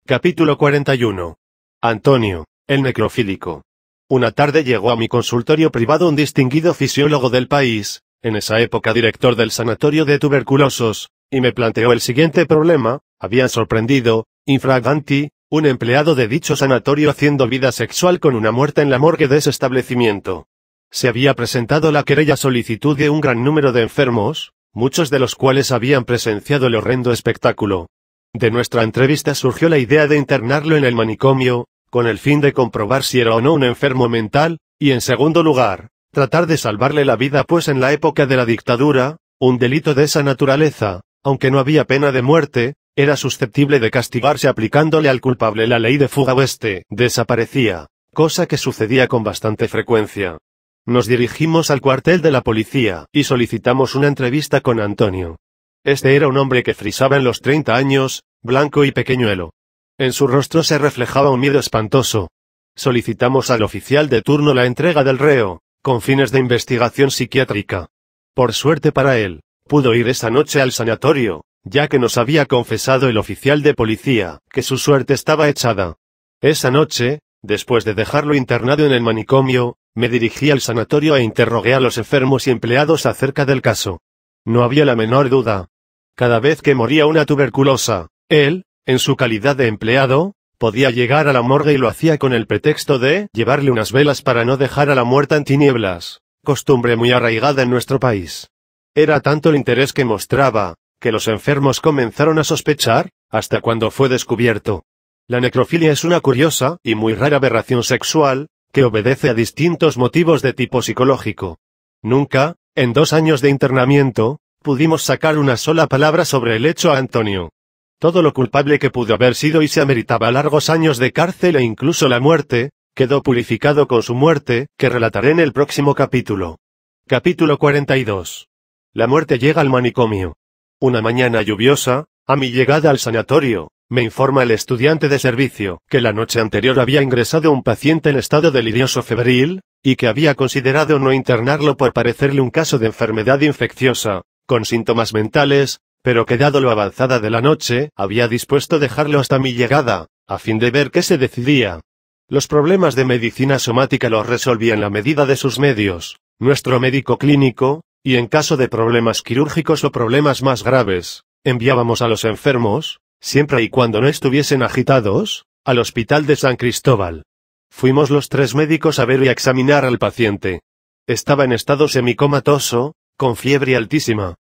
Speaker 1: Capítulo 41. Antonio, el necrofílico. Una tarde llegó a mi consultorio privado un distinguido fisiólogo del país, en esa época director del sanatorio de tuberculosos, y me planteó el siguiente problema. Habían sorprendido, infraganti, un empleado de dicho sanatorio haciendo vida sexual con una muerta en la morgue de ese establecimiento. Se había presentado la querella solicitud de un gran número de enfermos, muchos de los cuales habían presenciado el horrendo espectáculo. De nuestra entrevista surgió la idea de internarlo en el manicomio, con el fin de comprobar si era o no un enfermo mental, y en segundo lugar, tratar de salvarle la vida pues en la época de la dictadura, un delito de esa naturaleza, aunque no había pena de muerte, era susceptible de castigarse aplicándole al culpable la ley de fuga o desaparecía, cosa que sucedía con bastante frecuencia. Nos dirigimos al cuartel de la policía y solicitamos una entrevista con Antonio. Este era un hombre que frisaba en los 30 años, blanco y pequeñuelo. En su rostro se reflejaba un miedo espantoso. Solicitamos al oficial de turno la entrega del reo, con fines de investigación psiquiátrica. Por suerte para él, pudo ir esa noche al sanatorio, ya que nos había confesado el oficial de policía, que su suerte estaba echada. Esa noche, después de dejarlo internado en el manicomio, me dirigí al sanatorio e interrogué a los enfermos y empleados acerca del caso. No había la menor duda. Cada vez que moría una tuberculosa, él, en su calidad de empleado, podía llegar a la morgue y lo hacía con el pretexto de llevarle unas velas para no dejar a la muerta en tinieblas, costumbre muy arraigada en nuestro país. Era tanto el interés que mostraba, que los enfermos comenzaron a sospechar, hasta cuando fue descubierto. La necrofilia es una curiosa y muy rara aberración sexual, que obedece a distintos motivos de tipo psicológico. Nunca, en 2 años de internamiento, pudimos sacar una sola palabra sobre el hecho a Antonio. Todo lo culpable que pudo haber sido y se ameritaba largos años de cárcel e incluso la muerte, quedó purificado con su muerte, que relataré en el próximo capítulo. Capítulo 42. La muerte llega al manicomio. Una mañana lluviosa, a mi llegada al sanatorio, me informa el estudiante de servicio, que la noche anterior había ingresado un paciente en estado delirioso febril, y que había considerado no internarlo por parecerle un caso de enfermedad infecciosa, con síntomas mentales, pero que dado lo avanzada de la noche, había dispuesto dejarlo hasta mi llegada, a fin de ver qué se decidía. Los problemas de medicina somática los resolvía en la medida de sus medios, nuestro médico clínico, y en caso de problemas quirúrgicos o problemas más graves, enviábamos a los enfermos, siempre y cuando no estuviesen agitados, al hospital de San Cristóbal. Fuimos los 3 médicos a ver y a examinar al paciente. Estaba en estado semicomatoso, con fiebre altísima.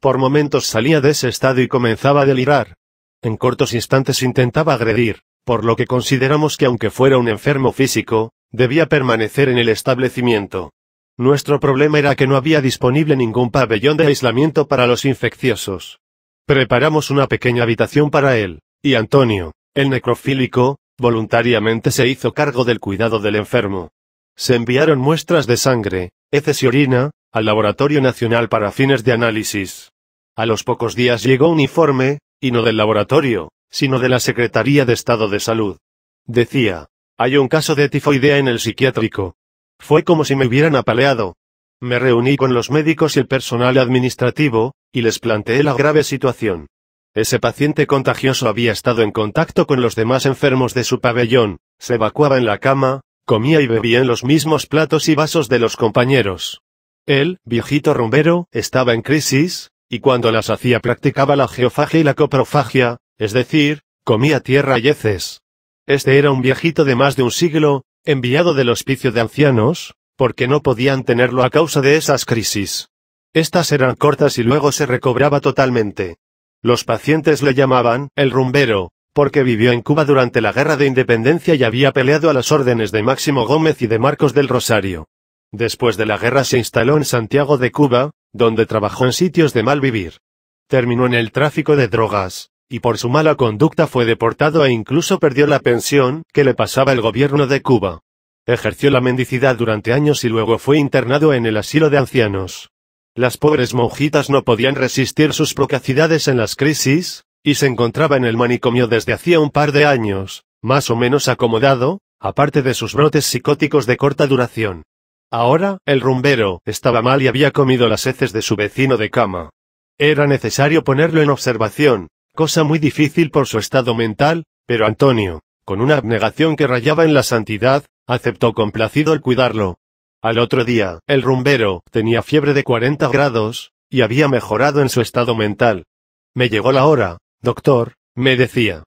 Speaker 1: Por momentos salía de ese estado y comenzaba a delirar. En cortos instantes intentaba agredir, por lo que consideramos que aunque fuera un enfermo físico, debía permanecer en el establecimiento. Nuestro problema era que no había disponible ningún pabellón de aislamiento para los infecciosos. Preparamos una pequeña habitación para él, y Antonio, el necrofílico, voluntariamente se hizo cargo del cuidado del enfermo. Se enviaron muestras de sangre, heces y orina, al Laboratorio Nacional para fines de análisis. A los pocos días llegó un informe, y no del laboratorio, sino de la Secretaría de Estado de Salud. Decía, hay un caso de tifoidea en el psiquiátrico. Fue como si me hubieran apaleado. Me reuní con los médicos y el personal administrativo, y les planteé la grave situación. Ese paciente contagioso había estado en contacto con los demás enfermos de su pabellón, se evacuaba en la cama, comía y bebía en los mismos platos y vasos de los compañeros. El viejito rumbero estaba en crisis, y cuando las hacía practicaba la geofagia y la coprofagia, es decir, comía tierra y heces. Este era un viejito de más de un siglo, enviado del hospicio de ancianos, porque no podían tenerlo a causa de esas crisis. Estas eran cortas y luego se recobraba totalmente. Los pacientes le llamaban el rumbero, porque vivió en Cuba durante la Guerra de Independencia y había peleado a las órdenes de Máximo Gómez y de Marcos del Rosario. Después de la guerra se instaló en Santiago de Cuba, donde trabajó en sitios de mal vivir. Terminó en el tráfico de drogas, y por su mala conducta fue deportado e incluso perdió la pensión que le pasaba el gobierno de Cuba. Ejerció la mendicidad durante años y luego fue internado en el asilo de ancianos. Las pobres monjitas no podían resistir sus procacidades en las crisis, y se encontraba en el manicomio desde hacía un par de años, más o menos acomodado, aparte de sus brotes psicóticos de corta duración. Ahora, el rumbero estaba mal y había comido las heces de su vecino de cama. Era necesario ponerlo en observación, cosa muy difícil por su estado mental, pero Antonio, con una abnegación que rayaba en la santidad, aceptó complacido el cuidarlo. Al otro día, el rumbero tenía fiebre de 40 grados, y había mejorado en su estado mental. Me llegó la hora, doctor, me decía.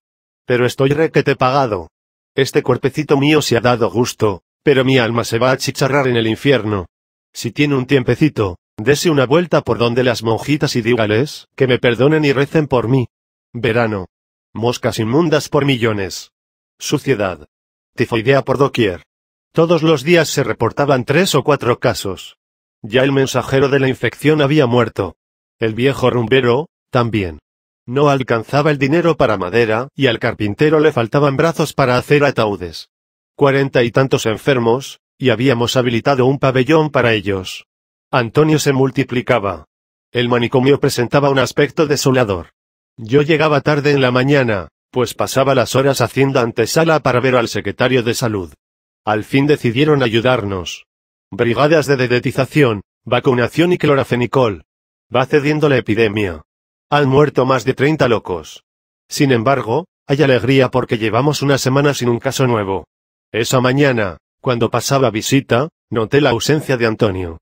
Speaker 1: Pero estoy requete pagado. Este cuerpecito mío se ha dado gusto, pero mi alma se va a achicharrar en el infierno. Si tiene un tiempecito, dese una vuelta por donde las monjitas y dígales que me perdonen y recen por mí. Verano. Moscas inmundas por millones. Suciedad. Tifoidea por doquier. Todos los días se reportaban 3 o 4 casos. Ya el mensajero de la infección había muerto. El viejo rumbero, también. No alcanzaba el dinero para madera, y al carpintero le faltaban brazos para hacer ataúdes. 40 y tantos enfermos, y habíamos habilitado un pabellón para ellos. Antonio se multiplicaba. El manicomio presentaba un aspecto desolador. Yo llegaba tarde en la mañana, pues pasaba las horas haciendo antesala para ver al secretario de salud. Al fin decidieron ayudarnos. Brigadas de dedetización, vacunación y clorafenicol. Va cediendo la epidemia. Han muerto más de 30 locos. Sin embargo, hay alegría porque llevamos una semana sin un caso nuevo. Esa mañana, cuando pasaba visita, noté la ausencia de Antonio.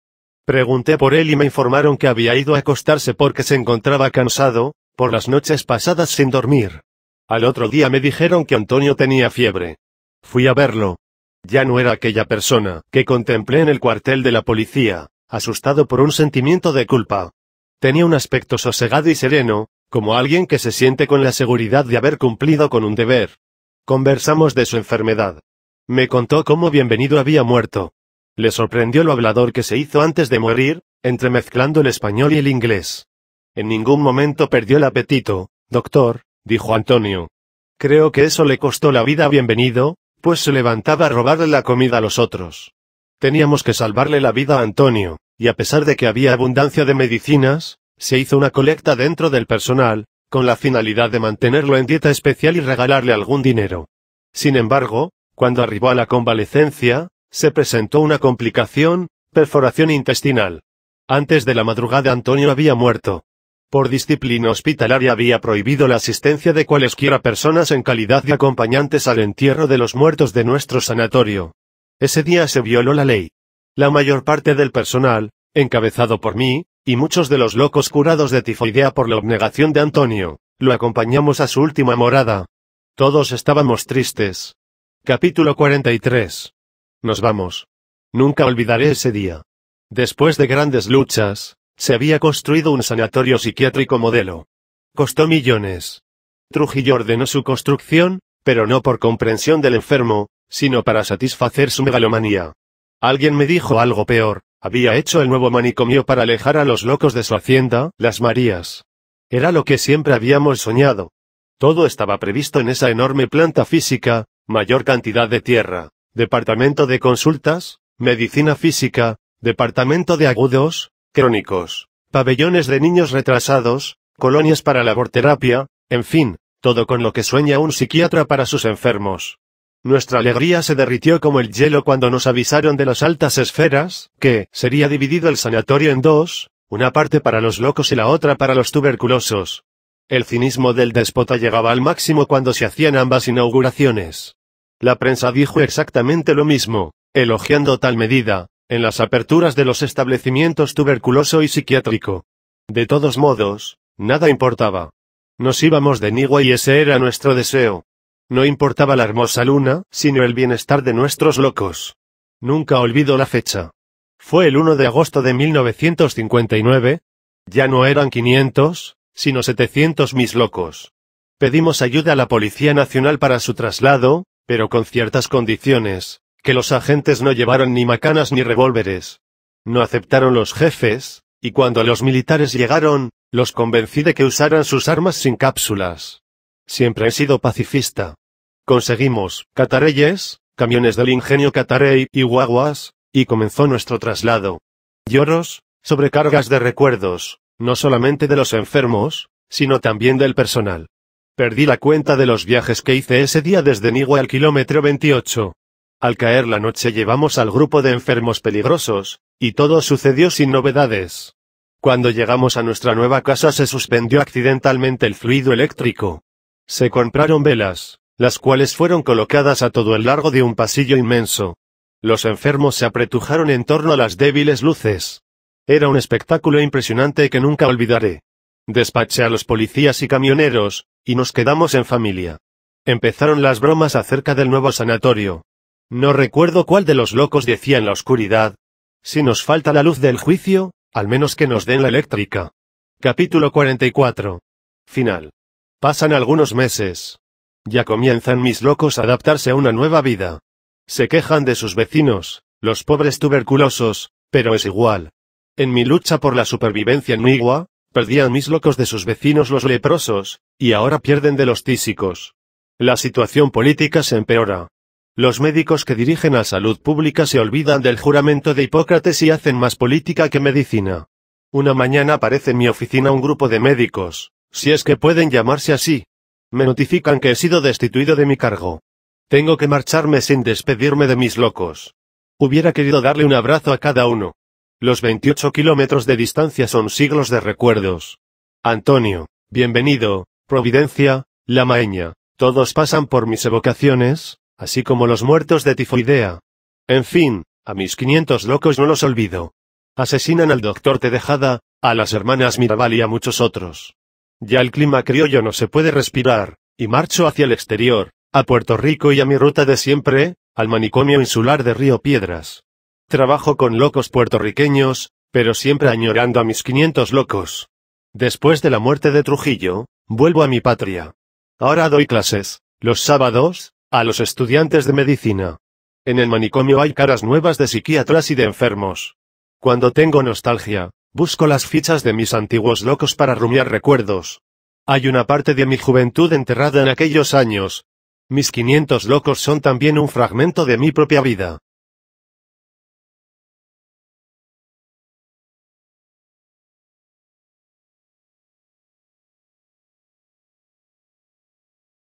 Speaker 1: Pregunté por él y me informaron que había ido a acostarse porque se encontraba cansado, por las noches pasadas sin dormir. Al otro día me dijeron que Antonio tenía fiebre. Fui a verlo. Ya no era aquella persona que contemplé en el cuartel de la policía, asustado por un sentimiento de culpa. Tenía un aspecto sosegado y sereno, como alguien que se siente con la seguridad de haber cumplido con un deber. Conversamos de su enfermedad. Me contó cómo Bienvenido había muerto. Le sorprendió lo hablador que se hizo antes de morir, entremezclando el español y el inglés. En ningún momento perdió el apetito, doctor, dijo Antonio. Creo que eso le costó la vida a Bienvenido, pues se levantaba a robarle la comida a los otros. Teníamos que salvarle la vida a Antonio, y a pesar de que había abundancia de medicinas, se hizo una colecta dentro del personal, con la finalidad de mantenerlo en dieta especial y regalarle algún dinero. Sin embargo, cuando arribó a la convalecencia, se presentó una complicación, perforación intestinal. Antes de la madrugada Antonio había muerto. Por disciplina hospitalaria había prohibido la asistencia de cualesquiera personas en calidad de acompañantes al entierro de los muertos de nuestro sanatorio. Ese día se violó la ley. La mayor parte del personal, encabezado por mí, y muchos de los locos curados de tifoidea por la abnegación de Antonio, lo acompañamos a su última morada. Todos estábamos tristes. Capítulo 43. Nos vamos. Nunca olvidaré ese día. Después de grandes luchas, se había construido un sanatorio psiquiátrico modelo. Costó millones. Trujillo ordenó su construcción, pero no por comprensión del enfermo, sino para satisfacer su megalomanía. Alguien me dijo algo peor, había hecho el nuevo manicomio para alejar a los locos de su hacienda, Las Marías. Era lo que siempre habíamos soñado. Todo estaba previsto en esa enorme planta física, mayor cantidad de tierra, departamento de consultas, medicina física, departamento de agudos, crónicos, pabellones de niños retrasados, colonias para laborterapia, en fin, todo con lo que sueña un psiquiatra para sus enfermos. Nuestra alegría se derritió como el hielo cuando nos avisaron de las altas esferas, que sería dividido el sanatorio en dos, una parte para los locos y la otra para los tuberculosos. El cinismo del déspota llegaba al máximo cuando se hacían ambas inauguraciones. La prensa dijo exactamente lo mismo, elogiando tal medida, en las aperturas de los establecimientos tuberculoso y psiquiátrico. De todos modos, nada importaba. Nos íbamos de Nigua y ese era nuestro deseo. No importaba la hermosa luna, sino el bienestar de nuestros locos. Nunca olvido la fecha. Fue el 1 de agosto de 1959. Ya no eran 500, sino 700 mis locos. Pedimos ayuda a la Policía Nacional para su traslado, pero con ciertas condiciones, que los agentes no llevaron ni macanas ni revólveres. No aceptaron los jefes, y cuando los militares llegaron, los convencí de que usaran sus armas sin cápsulas. Siempre he sido pacifista. Conseguimos catareyes, camiones del ingenio Catarey y guaguas, y comenzó nuestro traslado. Lloros, sobrecargas de recuerdos, no solamente de los enfermos, sino también del personal. Perdí la cuenta de los viajes que hice ese día desde Nigua al kilómetro 28. Al caer la noche llevamos al grupo de enfermos peligrosos, y todo sucedió sin novedades. Cuando llegamos a nuestra nueva casa se suspendió accidentalmente el fluido eléctrico. Se compraron velas, las cuales fueron colocadas a todo el largo de un pasillo inmenso. Los enfermos se apretujaron en torno a las débiles luces. Era un espectáculo impresionante que nunca olvidaré. Despaché a los policías y camioneros, y nos quedamos en familia. Empezaron las bromas acerca del nuevo sanatorio. No recuerdo cuál de los locos decía en la oscuridad: si nos falta la luz del juicio, al menos que nos den la eléctrica. Capítulo 44. Final. Pasan algunos meses. Ya comienzan mis locos a adaptarse a una nueva vida. Se quejan de sus vecinos, los pobres tuberculosos, pero es igual. En mi lucha por la supervivencia en Nigua, perdían mis locos de sus vecinos los leprosos, y ahora pierden de los tísicos. La situación política se empeora. Los médicos que dirigen la salud pública se olvidan del juramento de Hipócrates y hacen más política que medicina. Una mañana aparece en mi oficina un grupo de médicos, si es que pueden llamarse así. Me notifican que he sido destituido de mi cargo. Tengo que marcharme sin despedirme de mis locos. Hubiera querido darle un abrazo a cada uno. Los 28 kilómetros de distancia son siglos de recuerdos. Antonio, bienvenido, Providencia, La Maeña, todos pasan por mis evocaciones, así como los muertos de tifoidea. En fin, a mis 500 locos no los olvido. Asesinan al doctor Tedejada, a las hermanas Mirabal y a muchos otros. Ya el clima criollo no se puede respirar, y marcho hacia el exterior, a Puerto Rico y a mi ruta de siempre, al manicomio insular de Río Piedras. Trabajo con locos puertorriqueños, pero siempre añorando a mis 500 locos. Después de la muerte de Trujillo, vuelvo a mi patria. Ahora doy clases, los sábados, a los estudiantes de medicina. En el manicomio hay caras nuevas de psiquiatras y de enfermos. Cuando tengo nostalgia, busco las fichas de mis antiguos locos para rumiar recuerdos. Hay una parte de mi juventud enterrada en aquellos años. Mis 500 locos son también un fragmento de mi propia vida.